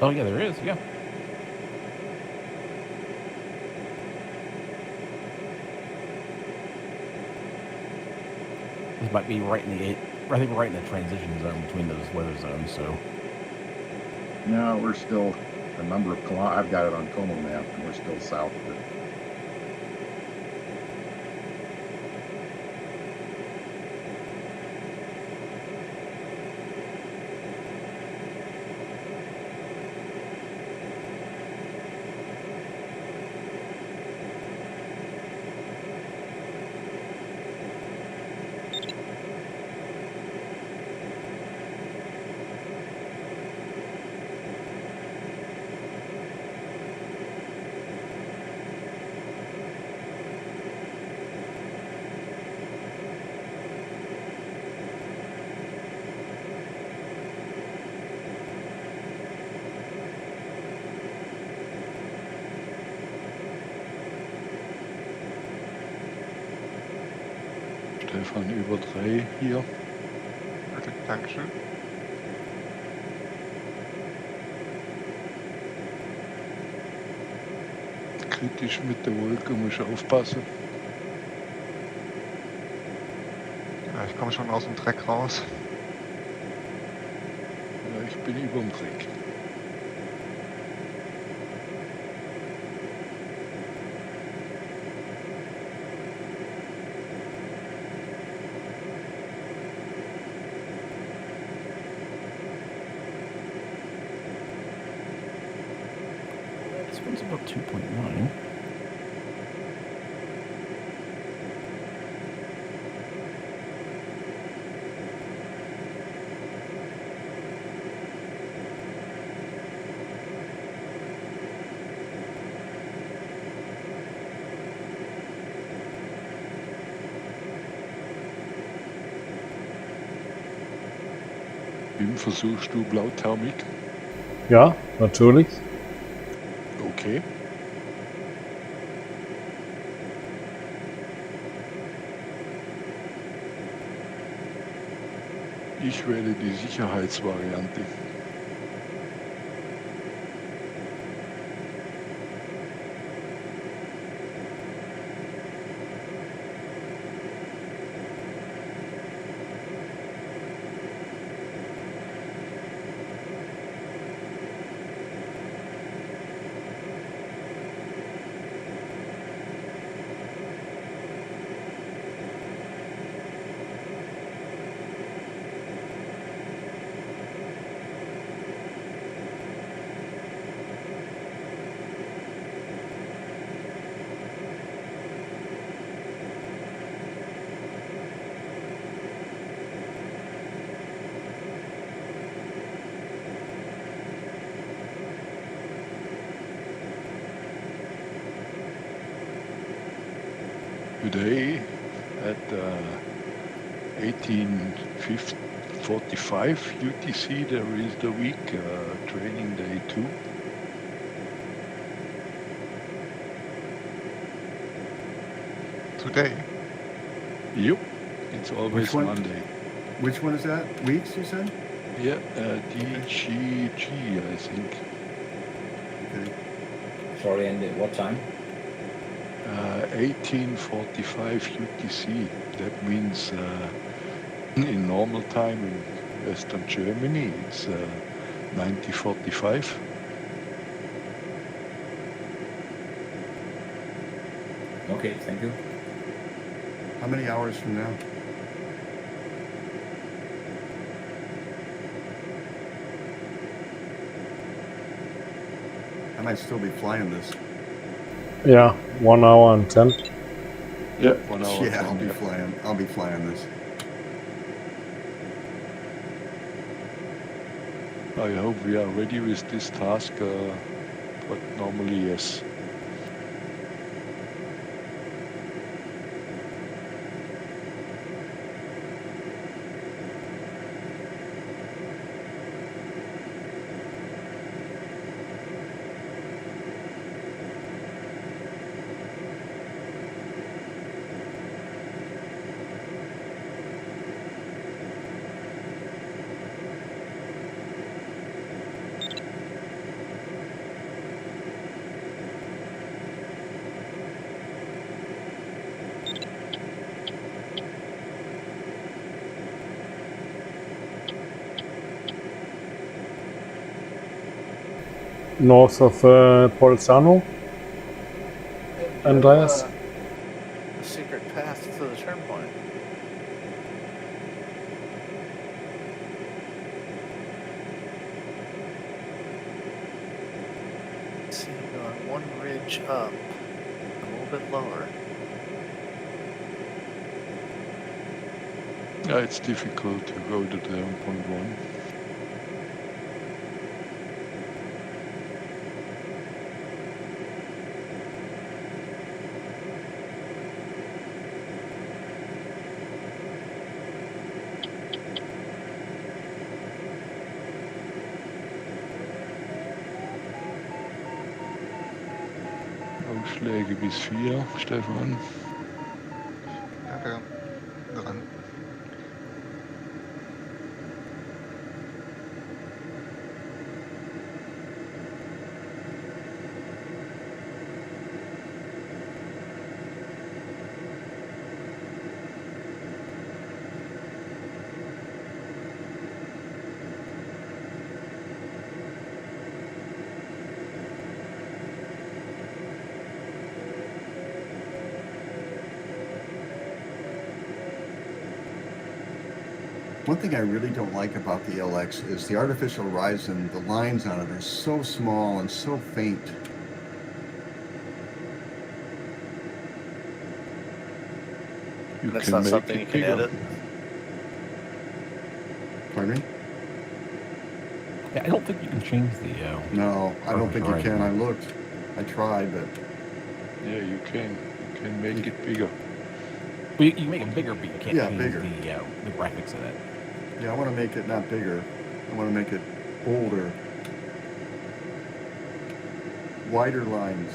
Oh yeah, there is. Yeah. This might be right in the. I think we're right in the transition zone between those weather zones. So. No, we're still a number of kilometers. I've got it on Como map, and we're still south of it. Stefan über 3 hier. Okay, Dankeschön. Kritisch mit der Wolke, muss ich aufpassen. Ja, ich komme schon aus dem Dreck raus. Ja, ich bin überm Dreck. This one's about 2.9. Wim, versuchst du Blauthermik? Ja, natürlich. Okay. Ich wähle die Sicherheitsvariante. Today at 18:45 UTC there is the week training day 2. Today. Yep, it's always Which one? Monday. Which one is that? Weeks, you said? Yeah, DGG I think. Okay. Sorry, and at what time? 18:45 UTC. That means in normal time in Western Germany it's 19:45. Okay, thank you. How many hours from now? I might still be flying this. Yeah, 1 hour and 10. Yeah, 1 hour. Yeah, I'll be flying this. I hope we are ready with this task, but normally yes. north of Bolzano. Andreas? The secret path to the turn point. Let's see, I'm going one ridge up, a little bit lower. Yeah, it's difficult to go to the 1.1. Ausschläge bis 4, Stefan. Danke. Dran. One thing I really don't like about the LX is the artificial horizon. The lines on it are so small and so faint. That's not something you can edit. Pardon me? Yeah, I don't think you can change the. No, I don't think you artificial can. I horizon. looked. I tried, but Yeah, you can. You can make it bigger. Well, you can make it bigger, but you can't Yeah, change bigger. the graphics of it. yeah, I want to make it not bigger. I want to make it bolder. Wider lines.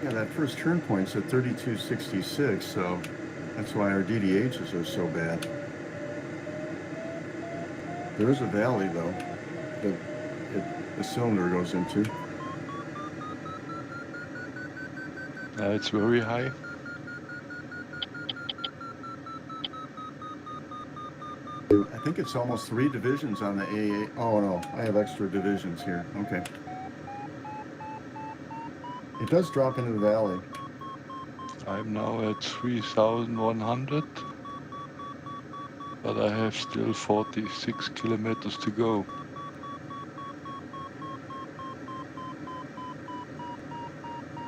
Yeah, that first turn point's at 3266, so that's why our DDHs are so bad. There is a valley, though, that the cylinder goes into. It's very high. I think it's almost 3 divisions on the AA. Oh, no, I have extra divisions here. Okay. It does drop into the valley. I'm now at 3,100, but I have still 46 kilometers to go.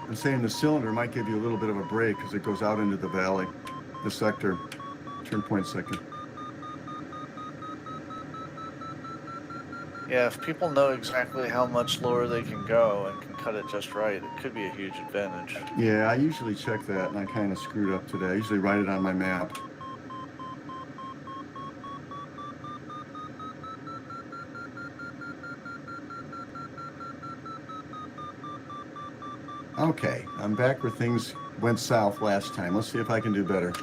I'm saying the cylinder might give you a little bit of a break because it goes out into the valley, the sector, turn point sector. Yeah, if people know exactly how much lower they can go and can cut it just right, it could be a huge advantage. Yeah, I usually check that, and I kind of screwed up today. I usually write it on my map. Okay, I'm back where things went south last time. Let's see if I can do better.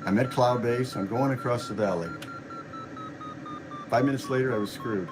I'm at Cloud Base. I'm going across the valley. 5 minutes later, I was screwed.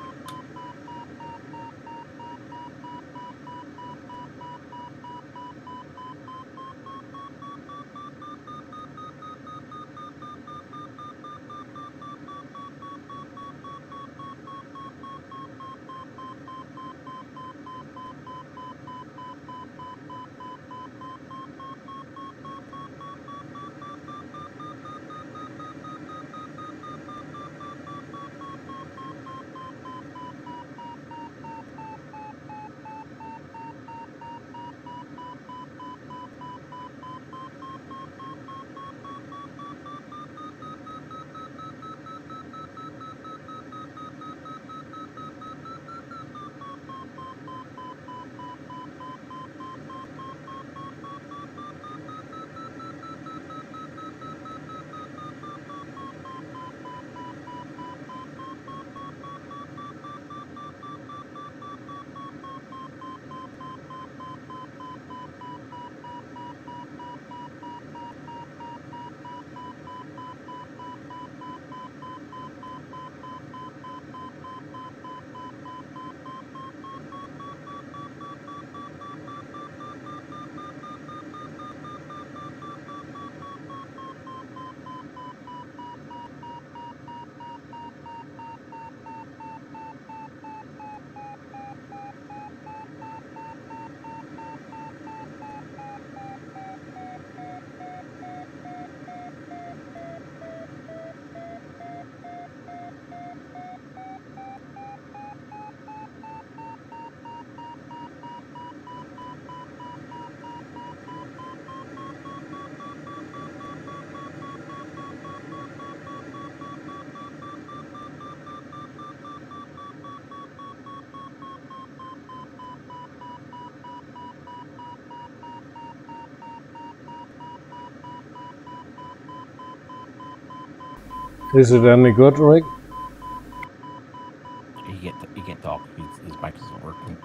Is it any good, Rick? He can't talk. His mic isn't working.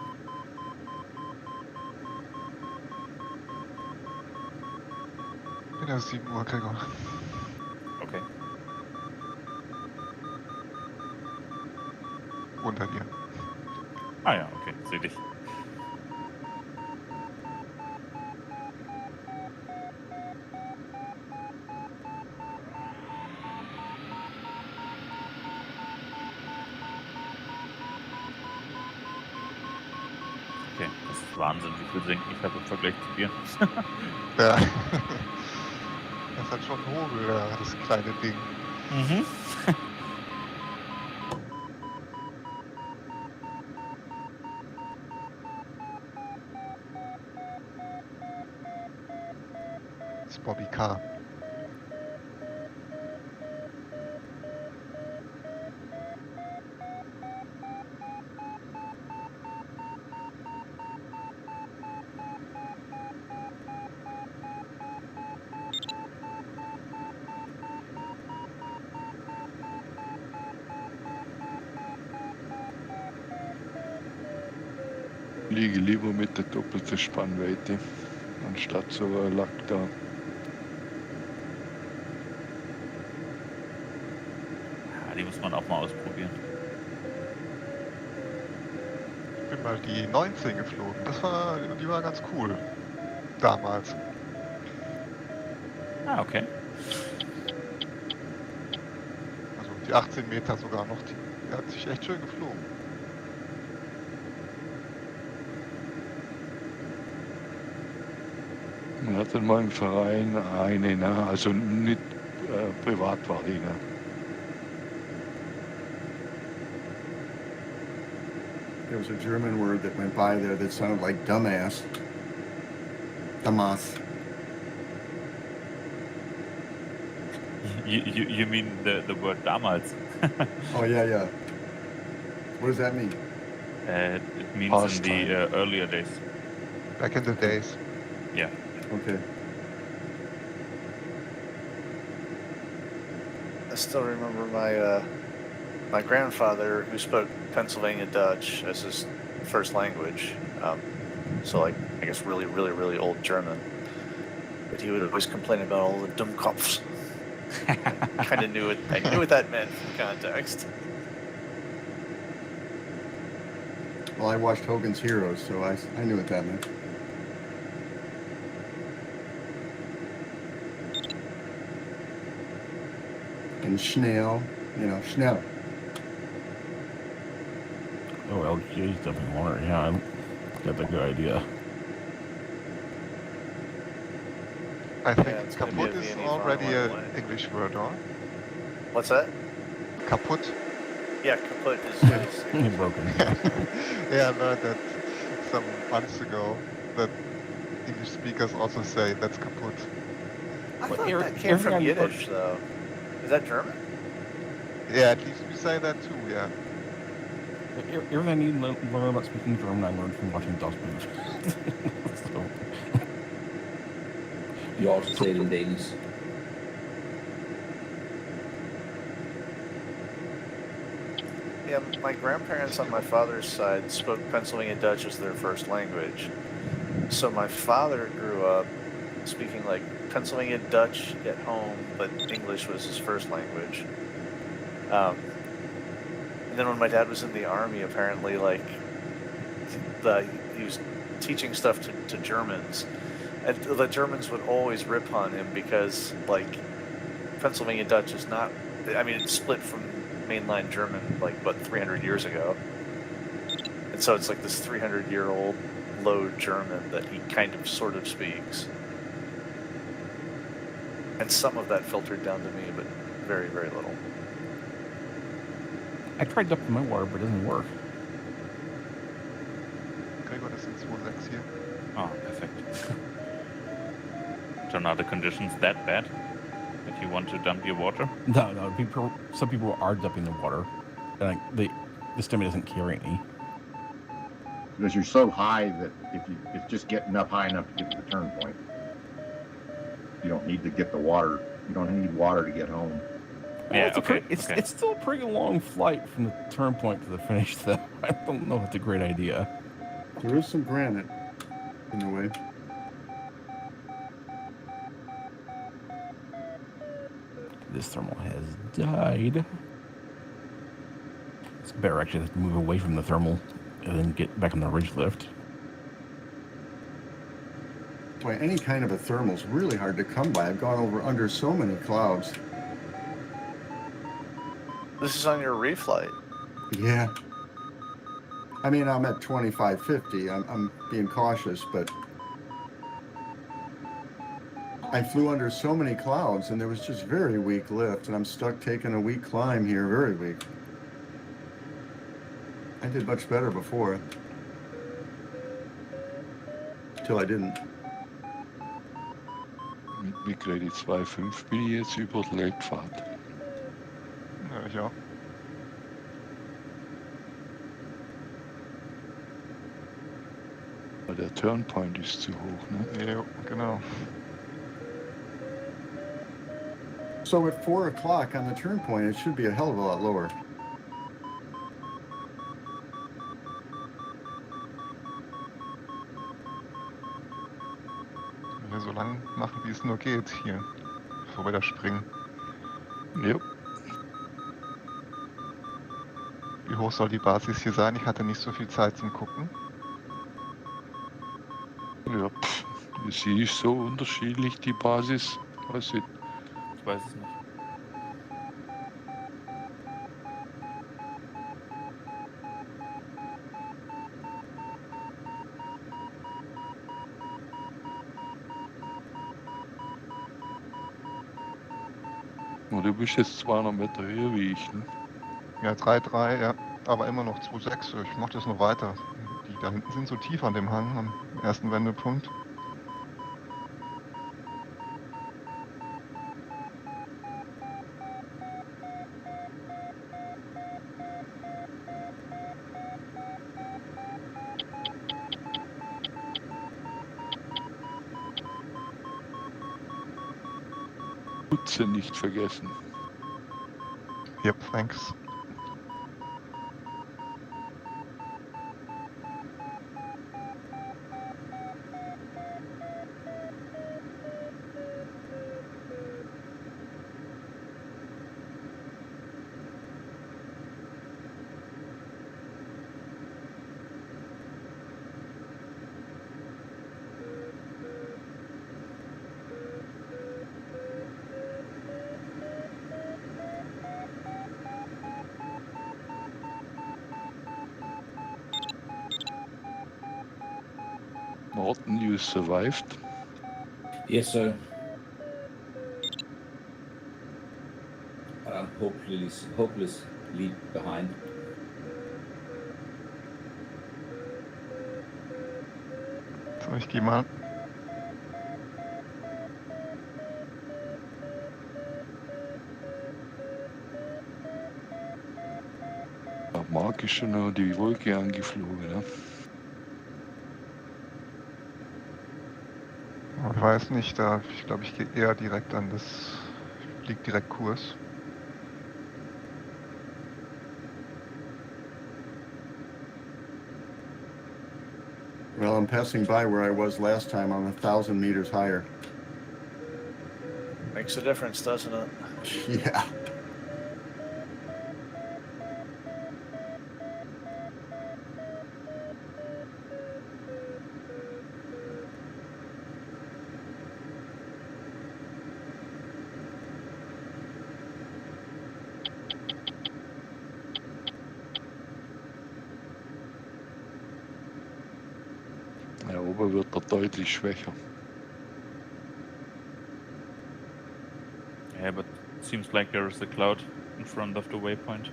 Bin ja 7 Uhr, Gregor. Okay. Unter dir. Ah ja, okay, sehe dich. Okay, das ist Wahnsinn, wie viel Senken ich habe im Vergleich zu dir. Ja. Das hat schon Hobel, ja, das kleine Ding. Mhm. Das ist Bobby K. Liege lieber mit der doppelten Spannweite, anstatt so ein Lack da. Ja, die muss man auch mal ausprobieren. Ich bin mal die 19 geflogen. Die war ganz cool. Damals. Ah, okay. Also die 18 Meter sogar noch. Die hat sich echt schön geflogen. Man hat in meinem Verein eine, ne? Also nicht privat war die. Ne? There was a German word that went by there that sounded like dumbass. Dumbass. You mean the word damals? Oh, yeah. What does that mean? It means Past in the earlier days. Back in the days. Yeah. Okay. I still remember my grandfather, who spoke Pennsylvania Dutch as his first language. So like, I guess really, really, really old German. But he would always complain about all the Dummkopfs. Kind of knew I knew what that meant from context. Well, I watched Hogan's Heroes, so I knew what that meant. And Schnell, Schnell. Oh, LG's dumping water. Yeah, I got that good idea. I think it's gonna be kaputt a is Viennese already runaway an way. English word, or? What's that? Kaputt? Yeah, kaput is Broken. Yeah, I learned that some months ago that English speakers also say that's kaputt. I But thought Eric- that came Eric from and- Yiddish, though. Is that German? Yeah, at least we say that too, yeah. Everything I need to learn about speaking German, I learned from watching Das Boot. So, You also say it in Danish. Yeah, my grandparents on my father's side spoke Pennsylvania Dutch as their first language. So my father grew up speaking like Pennsylvania Dutch at home, but English was his first language. And then when my dad was in the army, apparently, like, he was teaching stuff to Germans, and the Germans would always rip on him because, like, Pennsylvania Dutch is not. I mean, it's split from mainline German, like, what, 300 years ago, and so it's like this 300-year-old Low German that he kind of sort of speaks, and some of that filtered down to me, but very, very little. I tried dumping my water, but it doesn't work. Gregor, das sind 2,6 hier. Oh, perfect. So now the conditions that bad that you want to dump your water? No. Some people are dumping the water, and this time it doesn't carry any. Because you're so high that if just getting up high enough to get to the turn point. You don't need to get the water. You don't need water to get home. Yeah, it's okay, it's okay. it's still a pretty long flight from the turn point to the finish, though. I don't know if it's a great idea. There is some granite in the way. This thermal has died. It's better actually to move away from the thermal and then get back on the ridge lift. Boy, any kind of a thermal is really hard to come by. I've gone over under so many clouds. This is on your reflight. Yeah. I mean, I'm at 2550. I'm being cautious, but I flew under so many clouds and there was just very weak lift, and I'm stuck taking a weak climb here, very weak. I did much better before. Till I didn't. Mit Migrady 2.5 bin ich jetzt über die Leitpfad. Ja, ich auch. Aber der Turnpoint ist zu hoch, ne? Jo, genau. So at 4 o'clock on the turn point, it should be a hell of a lot lower. Wir so lang machen, wie es nur geht hier, bevor wir da springen. Ja. Wie hoch soll die Basis hier sein? Ich hatte nicht so viel Zeit zum Gucken. Ja, sie ist so unterschiedlich, die Basis. Weiß ich. Ich weiß es nicht. Und du bist jetzt 200 Meter höher wie ich, ne? Ja, 3,3, ja. Aber immer noch 2,6. Ich mach das noch weiter. Die da hinten sind so tief an dem Hang, am ersten Wendepunkt. Putze nicht vergessen. Yep, thanks. Morten, you survived. Yes, sir. But I'm hopelessly behind. So, ich gehe mal. Ja, Mark ist schon noch die Wolke angeflogen, ne? Ich weiß nicht, ich glaube, ich gehe eher direkt an das. Ich fliege direkt Kurs. Well, I'm passing by where I was last time. I'm 1,000 meters higher. Makes a difference, doesn't it? Yeah. Ja, oben wird er deutlich schwächer. Yeah, but it seems like there is a cloud in front of the waypoint.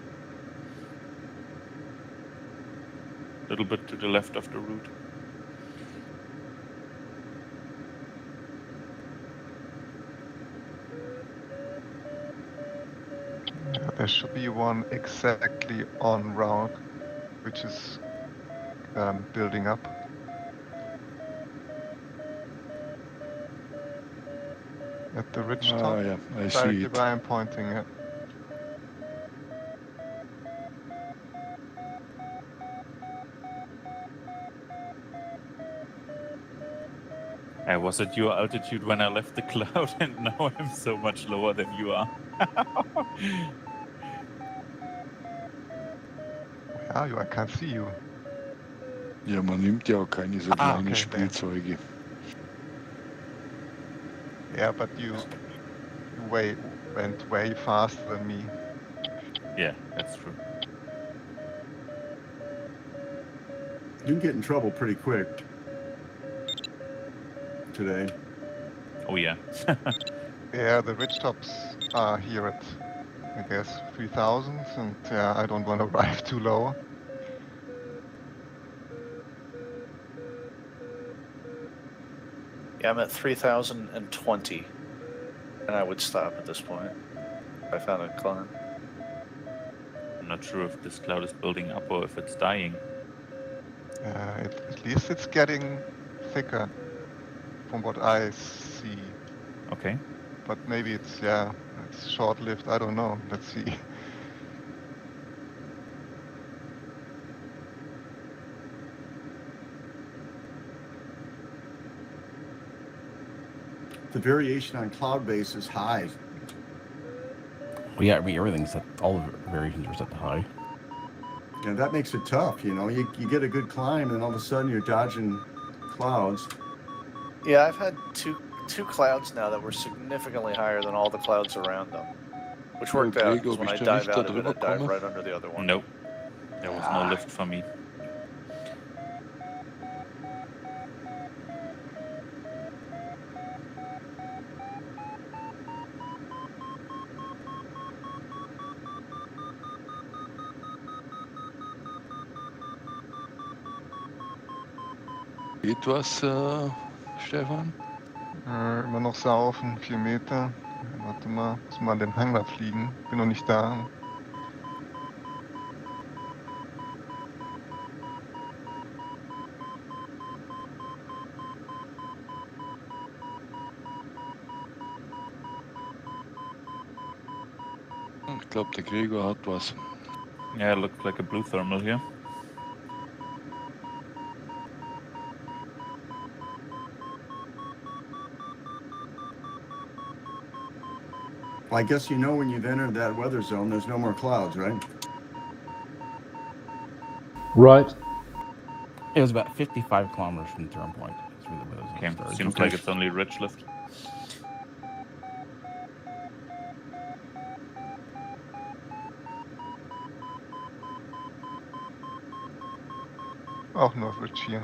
A little bit to the left of the route. Yeah, there should be one exactly on route, which is building up. At the ridge top, Ah, yeah, I see directly it. where I'm pointing. Yeah. I was at your altitude when I left the cloud, and now I'm so much lower than you are. Where are you? I can't see you. Ja, man nimmt ja auch keine so kleine okay, there. Spielzeuge. Yeah, but you went way faster than me. Yeah, that's true. You can get in trouble pretty quick today. Oh yeah. Yeah, the ridge tops are here at, I guess, 3,000, and I don't want to arrive too low. Yeah, I'm at 3,020, and I would stop at this point if I found a climb. I'm not sure if this cloud is building up or if it's dying. At least it's getting thicker from what I see. Okay. But maybe it's short-lived. I don't know. Let's see. The variation on cloud base is high. Well, yeah, I mean, everything's set, all the variations are set to high. Yeah, that makes it tough, you know. You get a good climb, and all of a sudden you're dodging clouds. Yeah, I've had two clouds now that were significantly higher than all the clouds around them, which worked out because when I dive out of it, I dive right under the other one. Nope. There was no lift for me. Geht was, Stefan? Immer noch saufen, 4 Meter. Warte mal, muss mal den Hang da fliegen. Bin noch nicht da. Ich glaube, der Gregor hat was. Yeah, it looks like a blue thermal here. Well, I guess you know when you've entered that weather zone, there's no more clouds, right? Right. It was about 55 kilometers from the turn point. That's where the weather zone Okay, started. seems like it's only ridge lift. Auch nur Ridge hier.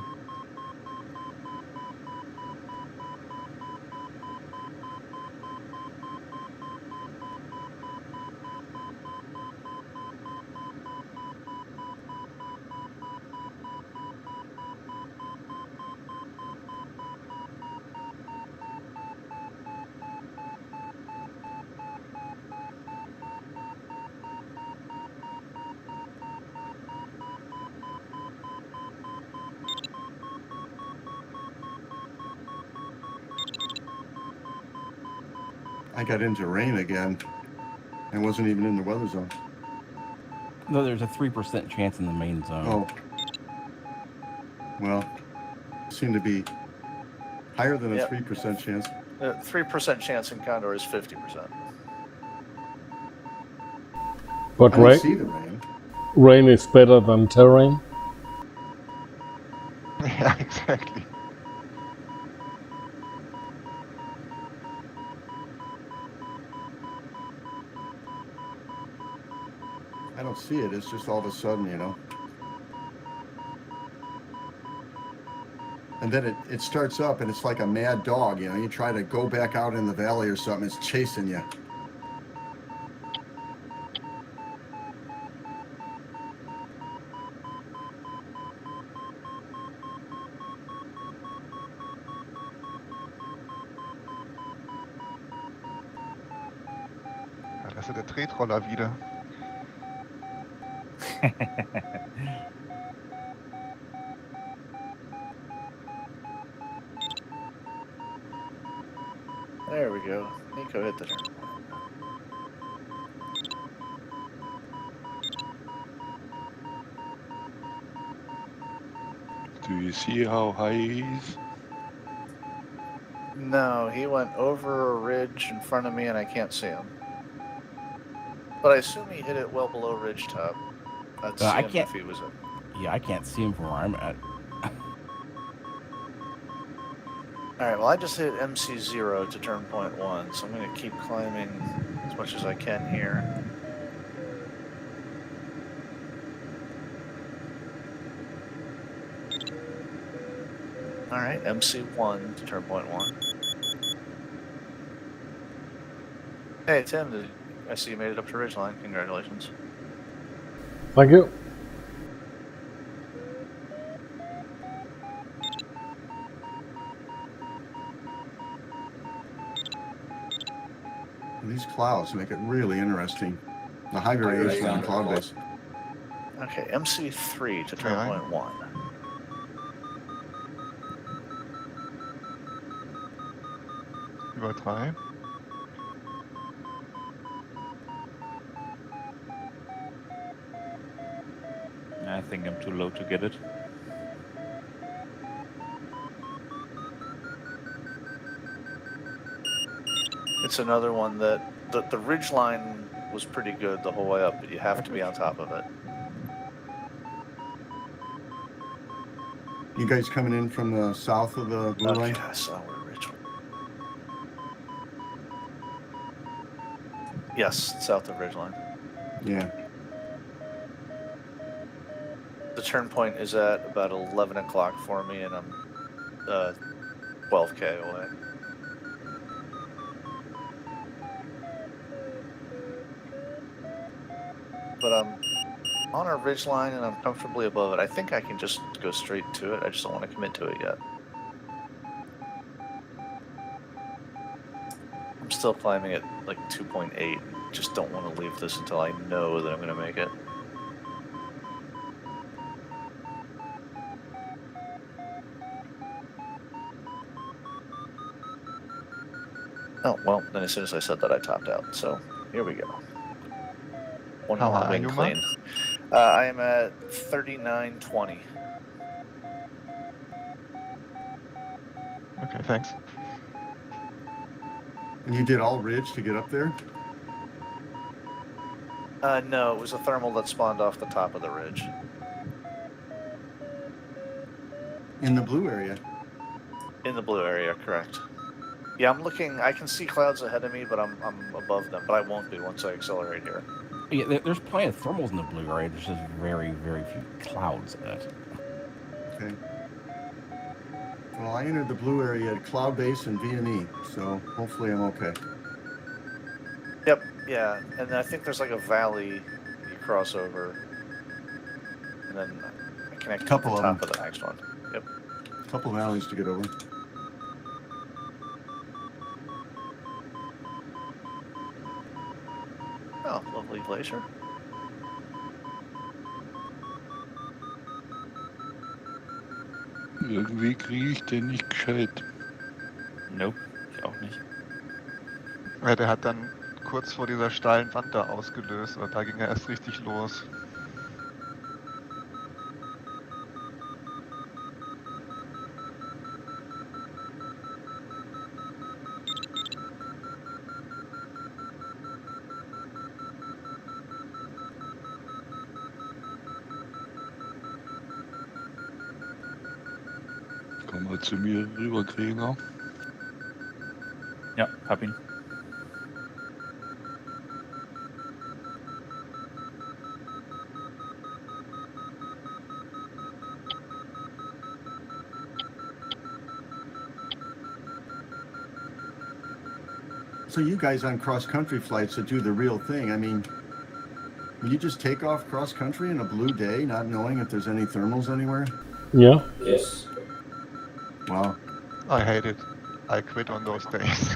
I got into rain again and wasn't even in the weather zone. No, there's a 3% chance in the main zone. Oh. Well, seemed to be higher than a Yep. 3% chance. 3% chance in Condor is 50%. But I don't see the rain. rain is better than terrain. Yeah, exactly. I don't see it. It's just all of a sudden, you know. And then it starts up and it's like a mad dog, you know. You try to go back out in the valley or something, it's chasing you. Ja, das ist der Tretroller wieder. There we go. Nico hit the turn. Do you see how high he is? No, he went over a ridge in front of me and I can't see him. But I assume he hit it well below ridge top. I'd see I him can't- if he was up. Yeah, I can't see him from where I'm at. Alright, well I just hit MC0 to turn point 1, so I'm going to keep climbing as much as I can here. Alright, MC1 to turn point 1. Hey Tim, I see you made it up to Ridgeline. Congratulations. Thank you. These clouds make it really interesting. The high variation on cloud base. Okay, MC3 to turn point 1. Über 3. I think I'm too low to get it. It's another one that the ridge line was pretty good the whole way up, but you have to be on top of it. You guys coming in from the south of the blue line? I saw where ridge. Yes, south of ridgeline. Yeah. The turn point is at about 11 o'clock for me, and I'm 12K away. But I'm on a ridge line and I'm comfortably above it. I think I can just go straight to it. I just don't want to commit to it yet. I'm still climbing at like 2.8. Just don't want to leave this until I know that I'm going to make it. Oh, well, then as soon as I said that, I topped out. So here we go. One How more high are wing you, clean. Mark? I am at 39.20. Okay, thanks. And you did all ridge to get up there? No, it was a thermal that spawned off the top of the ridge. In the blue area? In the blue area, correct. Yeah, I'm looking. I can see clouds ahead of me, but I'm above them. But I won't be once I accelerate here. Yeah, there's plenty of thermals in the blue area. There's just very, very few clouds in it. Okay. Well, I entered the blue area at Cloud Base and VME, so hopefully I'm okay. Yep, yeah, and I think there's like a valley you cross over, and then I connect to the top of the next one. Yep. A couple valleys to get over. Oh, lovely glacier. Irgendwie kriege ich den nicht gescheit. Nope, ich auch nicht. Ja, der hat dann kurz vor dieser steilen Wand da ausgelöst, und da ging er erst richtig los. Komm mal zu mir rüber, Krieger. Ja, hab ihn. So you guys on cross-country flights that do the real thing, I mean, will you just take off cross-country in a blue day, not knowing if there's any thermals anywhere? Yeah. Yes. Wow. I hate it. I quit on those days.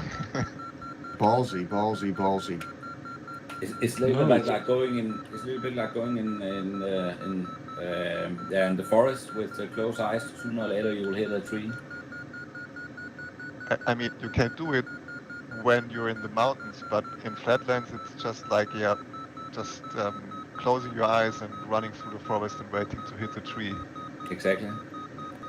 Ballsy, ballsy, ballsy. It's a little bit like going in. It's a little bit like going in the forest with closed eyes. Sooner or later, you will hit a tree. I mean, you can do it when you're in the mountains, but in flatlands, it's just like, yeah, just closing your eyes and running through the forest and waiting to hit the tree. Exactly.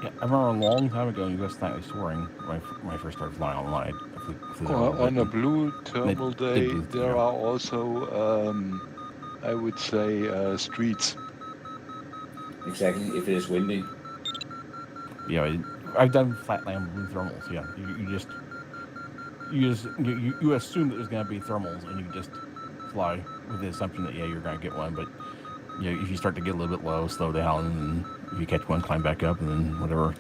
Yeah, I remember a long time ago in U.S. nightly soaring when I first started flying online. I flew there a little On bit, a and blue thermal did day, blue there too. are also, I would say, streets. Exactly, if it is windy. Yeah, I've done flatland blue thermals. Yeah, you assume that there's going to be thermals, and you just fly with the assumption that you're going to get one. But if you start to get a little bit low, slow down, and if you catch one, climb back up, and then whatever.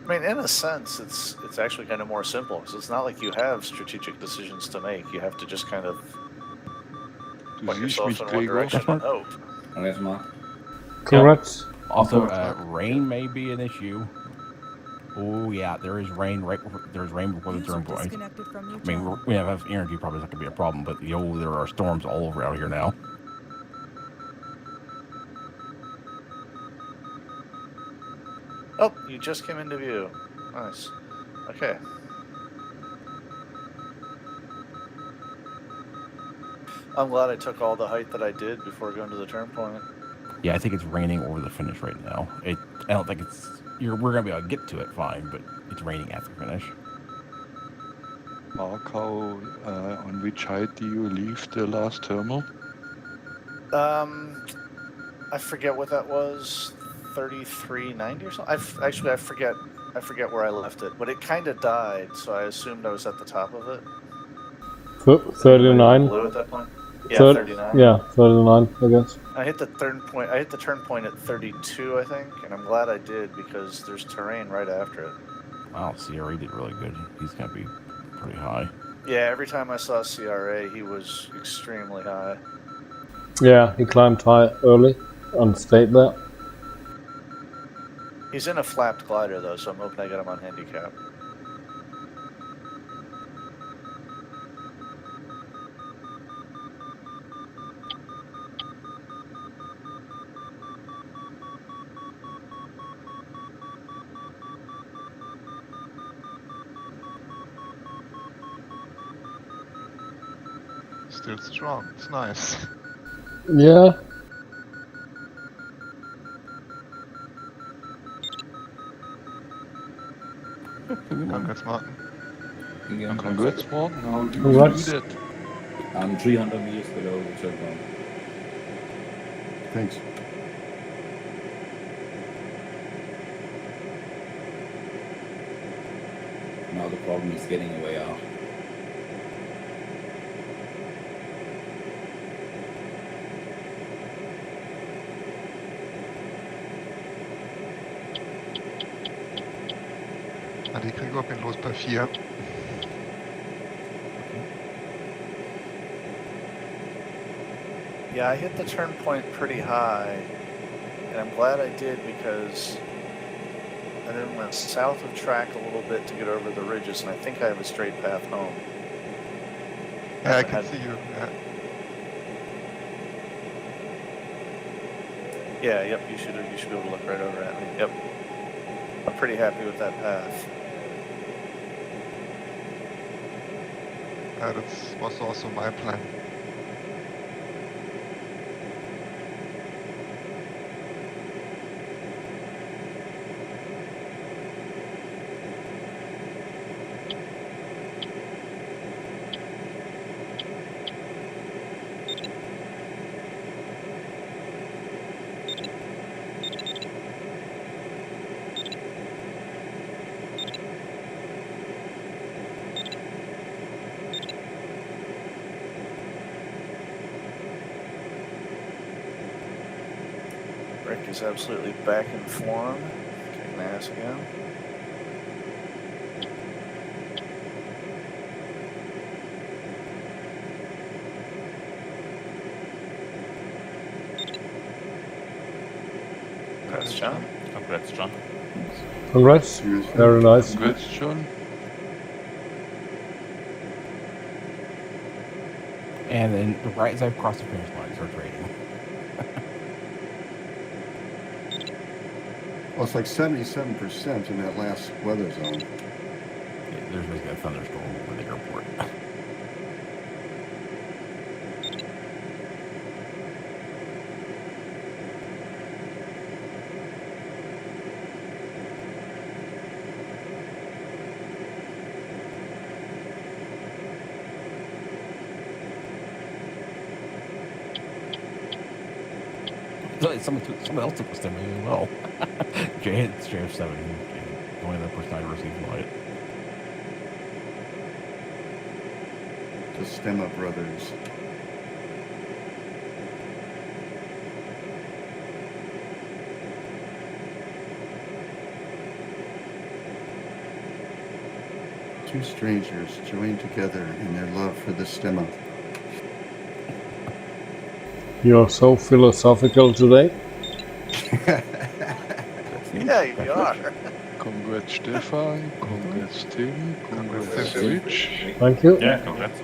I mean, in a sense, it's actually kind of more simple because it's not like you have strategic decisions to make. You have to just kind of Du point siehst yourself mich, in one Gregor. direction and hope. And that's Mark. Correct. Also, Okay. rain may be an issue. Oh yeah, there is rain there's rain before the User turn point. disconnected from your I mean, channel. we have energy, probably not going to be a problem, but there are storms all over out here now. Oh, you just came into view. Nice. Okay. I'm glad I took all the height that I did before going to the turn point. Yeah, I think it's raining over the finish right now. I don't think we're going to be able to get to it fine, but it's raining at the finish. Mark, on which height do you leave the last thermal? I forget what that was. 3390 or something. I forget where I left it, but it kind of died, so I assumed I was at the top of it. 39. Blue at that point. Yeah, 39. Yeah, 39, I guess. I hit the turn point at 32, I think, and I'm glad I did because there's terrain right after it. Wow, CRA did really good. He's going to be pretty high. Yeah, every time I saw CRA, he was extremely high. Yeah, he climbed high early and stayed there. He's in a flapped glider, though, so I'm hoping I get him on handicap. Still strong. It's nice. Yeah. Congrats, Martin. Congrats, Martin. How do you Congrats. do that? I'm 300 meters below the turn point. Thanks. Now the problem is getting a way out. Die Gregor bin los bei 4. Yeah, I hit the turn point pretty high, and I'm glad I did because I then went south of track a little bit to get over the ridges, and I think I have a straight path home. Yeah, I can see you. Yeah, yep, you should be able to look right over at me. Yep. I'm pretty happy with that path. That was also my plan. Rick is absolutely back in form. Kicking ass again. Congrats, John. Congrats, John. Congrats. Very nice. Congrats, John. And then right as I've crossed the finish line, it starts raining. Well, it's like 77% in that last weather zone. Yeah, there's basically a thunderstorm over the airport. someone else took the stem as well. It's JF7. Only the person I received from it. The Stemma brothers. Two strangers joined together in their love for the Stemma. You're so philosophical today. Yeah, you are. Congrats, Stefan. Congrats, Tim. Congrats, Rich. Thank you. Yeah, congrats.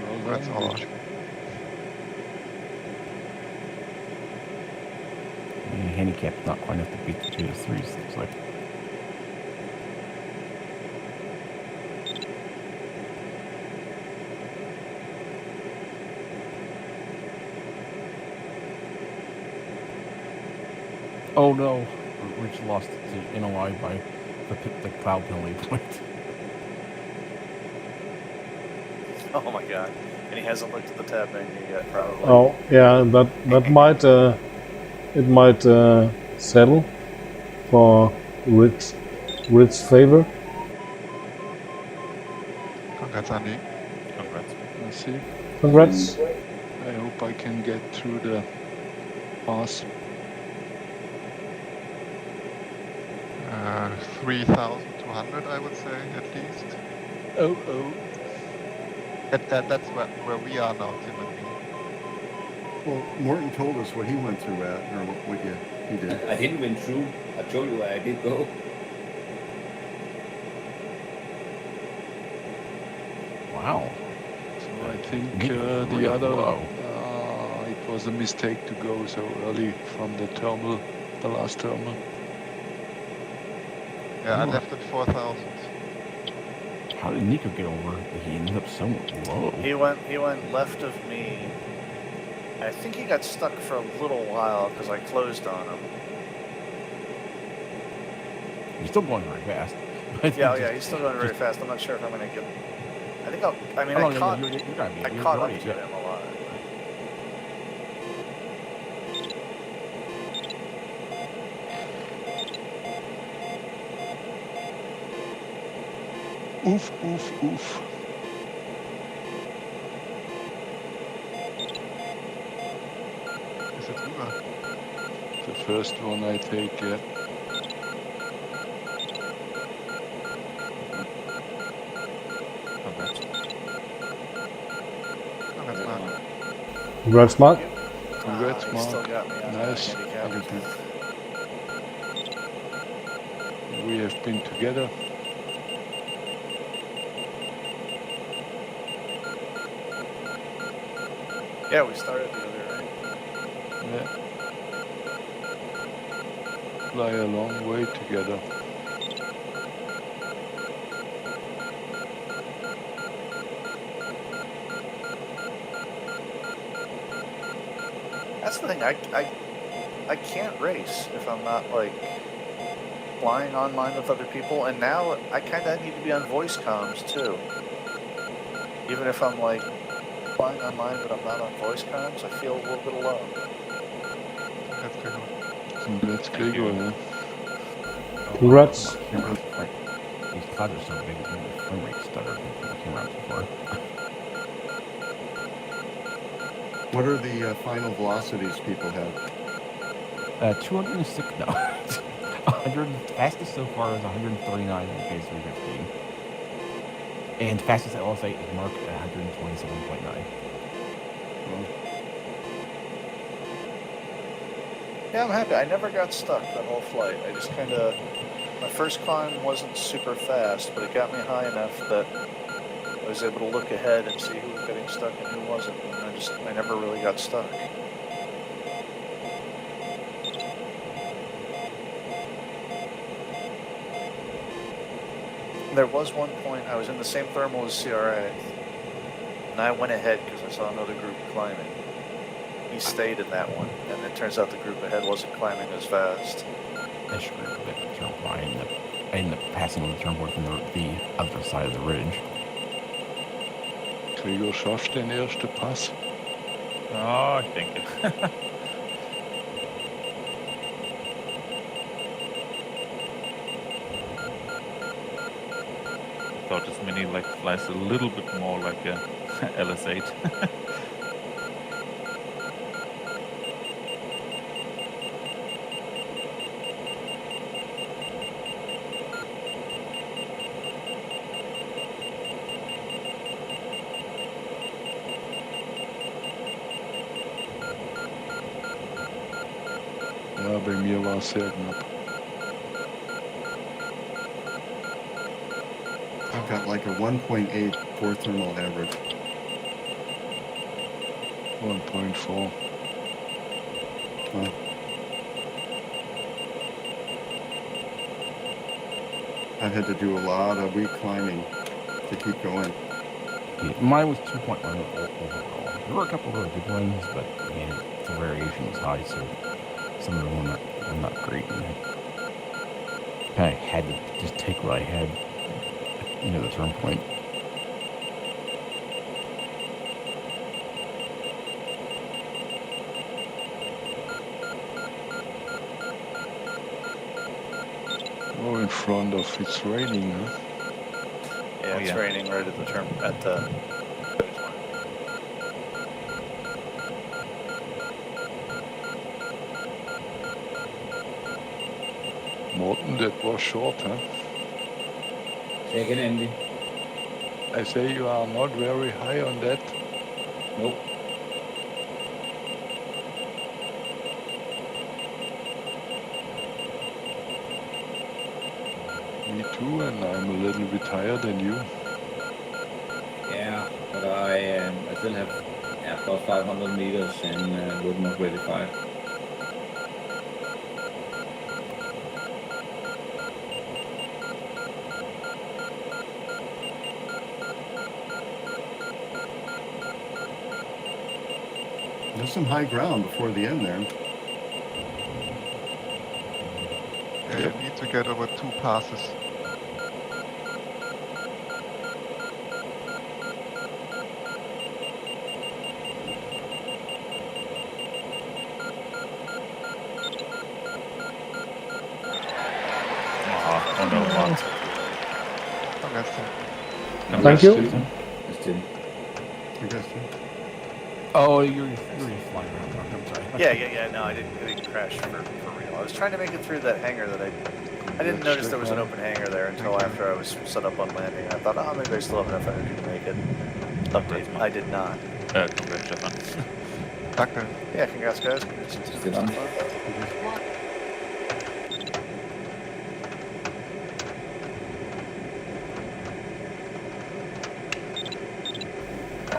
Well That's done, all. Rich. Handicap's not quite enough to beat the 2-3s, looks like. Oh no, Rich lost to NOI by the cloud penalty point. Oh my god. And he hasn't looked at the tab menu yet, probably. Oh, yeah, that might it might settle for Rich's favor. Congrats, Andy. Congrats. Let's see. Congrats. I hope I can get through the pass. 3,200, I would say, at least. Oh. That's where we are now, Tim and me. Well, Morton told us what he went through at, or what he did. I didn't went through. I told you where I did go. Wow. So I think Real the other, low. it was a mistake to go so early from the terminal, the last terminal. Yeah, I left at 4,000. How did Nico get over? He ended up so low. He went left of me. I think he got stuck for a little while because I closed on him. He's still going very fast. Yeah, he's still going very fast. I'm not sure if I'm going to get. I think I'll. I mean, I caught up to him a lot. Oof, oof, oof. Is it over? The first one I take, yeah. Congrats. Congrats, Mark. Congrats, Mark. Congrats, He Mark. still got me on Nice. handicap. We have been together. Yeah, we started together, right? Yeah. Fly a long way together. That's the thing. I can't race if I'm not like flying online with other people, and now I kind of need to be on voice comms too. Even if I'm like flying online, but I'm not on voice comms, I feel a little bit alone. That's good. Congrats, Gregor. Yeah. Congrats. These clouds are so big, the frame rate stuttered. I came around too far. What are the final velocities people have? 206, no. 100, fastest so far is 139 in phase 315. And fastest LS8 is marked at 127.9. Yeah, I'm happy. I never got stuck that whole flight. I just kind of, my first climb wasn't super fast, but it got me high enough that I was able to look ahead and see who was getting stuck and who wasn't. And I never really got stuck. There was one point I was in the same thermal as CRA, and I went ahead because I saw another group climbing. He stayed in that one, and it turns out the group ahead wasn't climbing as fast. I screwed a bit with the turn point. I ended up passing on the turn point from the other side of the ridge. Gregor schafft den ersten Pass. Oh, ich denke. thought this mini like flies a little bit more like a LS8. Ja, bei mir war es sehr knapp. I've got like a 1.8 core thermal average. 1.4. Well, I've had to do a lot of weak climbing to keep going. Yeah, mine was 2.1 overall. There were a couple of really good ones, but again, the variation was high, so some of them were not great. And I kind of had to just take what I had, the turn point. Oh, in front of it's raining, huh? Yeah, it's raining right at the turn at the. Morten, that was short, huh? Say again, Andy. I say you are not very high on that. Nope. Me too, and I'm a little bit higher than you. Yeah, but I still have plus 500 meters and would not really fight. There's some high ground before the end there. Yeah, you need to get over 2 passes. Oh no, Mont. Congrats, Tim. Thank you. Just didn't. I guess so. Oh, you're flying around. I'm sorry. Yeah. No, I didn't crash for real. I was trying to make it through that hangar that I didn't notice there was an open hangar there until after I was set up on landing. I thought, oh, maybe I still have enough energy to make it. Update. I did not. Congrats, Stefan. Danke. Yeah, congrats, guys. Good on.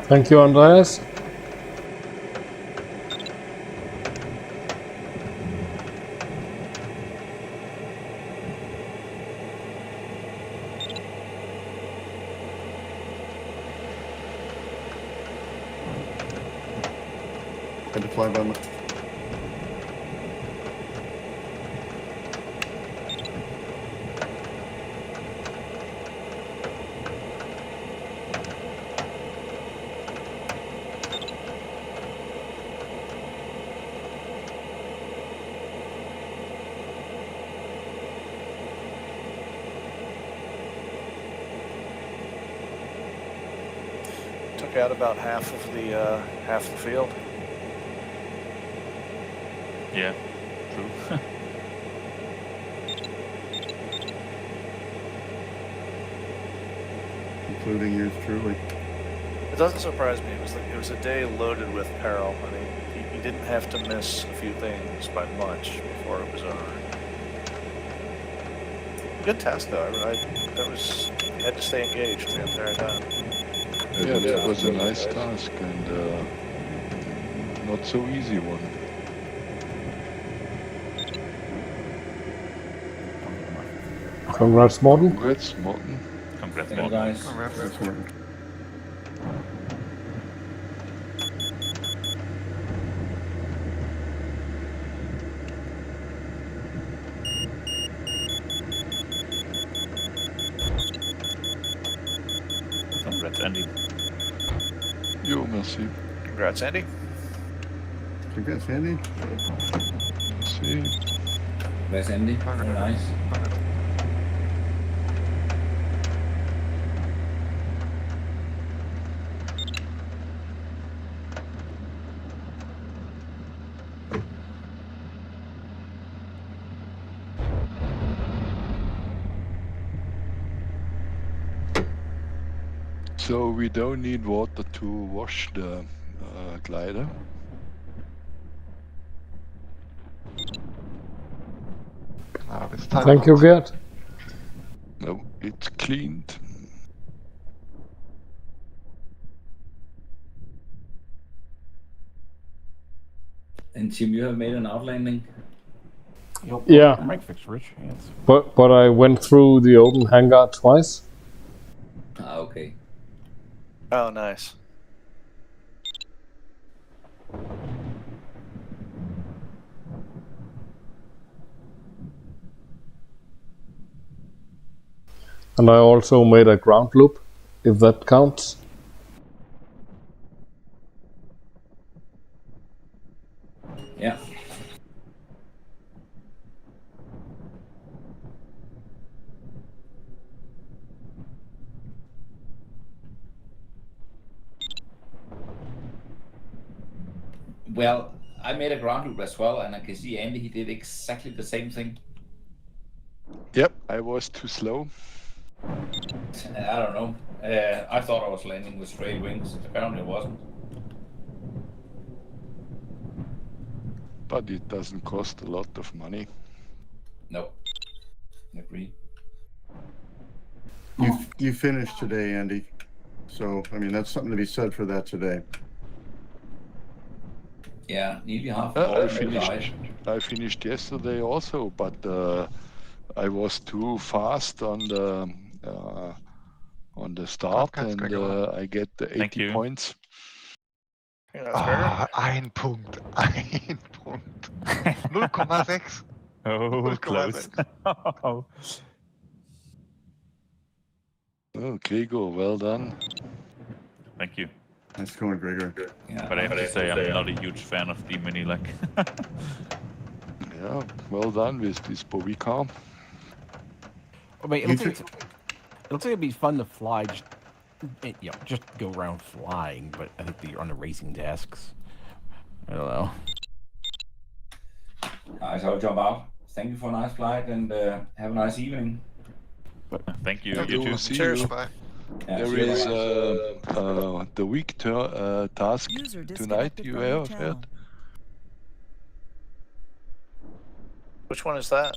Thank you, Andreas. Had to fly by my... Took out about half of the field. Yeah, true. Including yours truly. It doesn't surprise me. It was a day loaded with peril. I mean, you didn't have to miss a few things by much before it was over. Good task though. You had to stay engaged the entire time. Yeah, that was a nice task and not so easy one. Congrats, Morten. Congrats, Morten. Congrats, Thank you, Morten. guys. Congrats. That's Morten. Congrats, Andy. Yo, merci. Congrats, Andy. Congrats, Andy. Merci. Where's Andy? Very nice. So we don't need water to wash the glider. Das Teil Thank you, Gerd. No, it's cleaned. And Tim, you have made an outlanding? Yeah. Mic fix, Rich. Yes. But I went through the open hangar twice. Ah, okay. Oh, nice. And I also made a ground loop, if that counts. Yeah. Well, I made a ground loop as well, and I can see Andy, he did exactly the same thing. Yep, I was too slow. I don't know. I thought I was landing with straight wings. Apparently it wasn't. But it doesn't cost a lot of money. Nope. Agree. You finished today, Andy. So, I mean, that's something to be said for that today. Yeah, nearly half. I finished yesterday also, but I was too fast on the start, and I get the 80 points. Yeah, ein Punkt. Ein Punkt. 0,6. Oh, 0,6. close. Oh, Gregor, well done. Thank you. Nice going, Gregor. Yeah, But I have to say, I'm not a huge fan of the mini leg. Yeah, well done with this Bovicar. I mean, it looks like it'd be fun to fly, just go around flying. But I think that you're on the racing tasks. I don't know. Guys, I'll jump out. Thank you for a nice flight, and have a nice evening. Thank you. Yeah, You too. see Cheers. you. Bye. Yeah, There see you is later. the week task User tonight. disconnected You from your have channel. heard? Which one is that?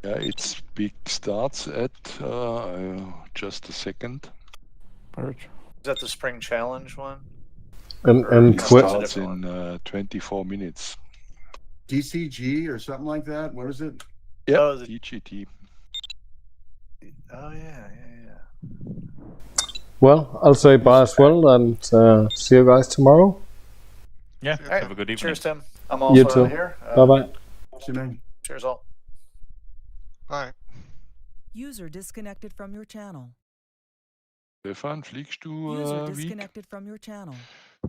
Yeah, it's big starts at just a second. Perch. Is that the spring challenge one? And It That's a starts different in 24 minutes. DCG or something like that? What is it? Yeah, Oh, the- DGT. Oh yeah. well, I'll say bye as well, and see you guys tomorrow. Yeah, All right. have a good evening. Cheers, Tim. I'm You also too. out of here. Bye bye. See you, man. Cheers, all. Bye. User disconnected from your channel. Stefan, fliegst du User Week? disconnected from your channel.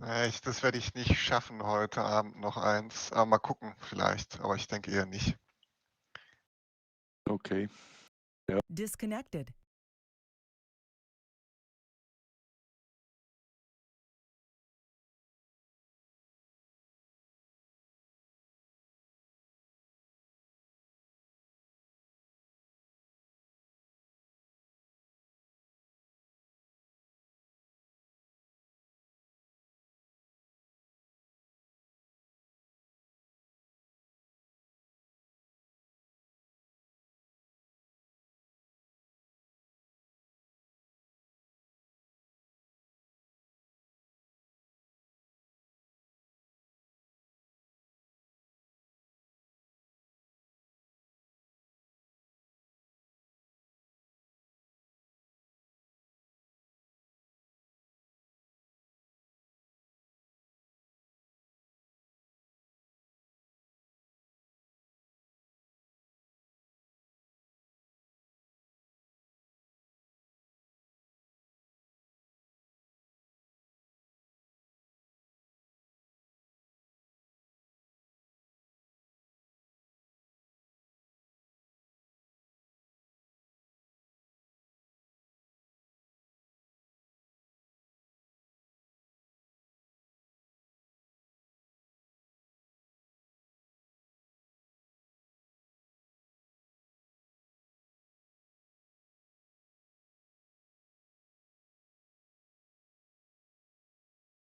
Das werde ich nicht schaffen heute Abend noch eins. Aber mal gucken, vielleicht. Aber ich denke eher nicht. Okay. Disconnected.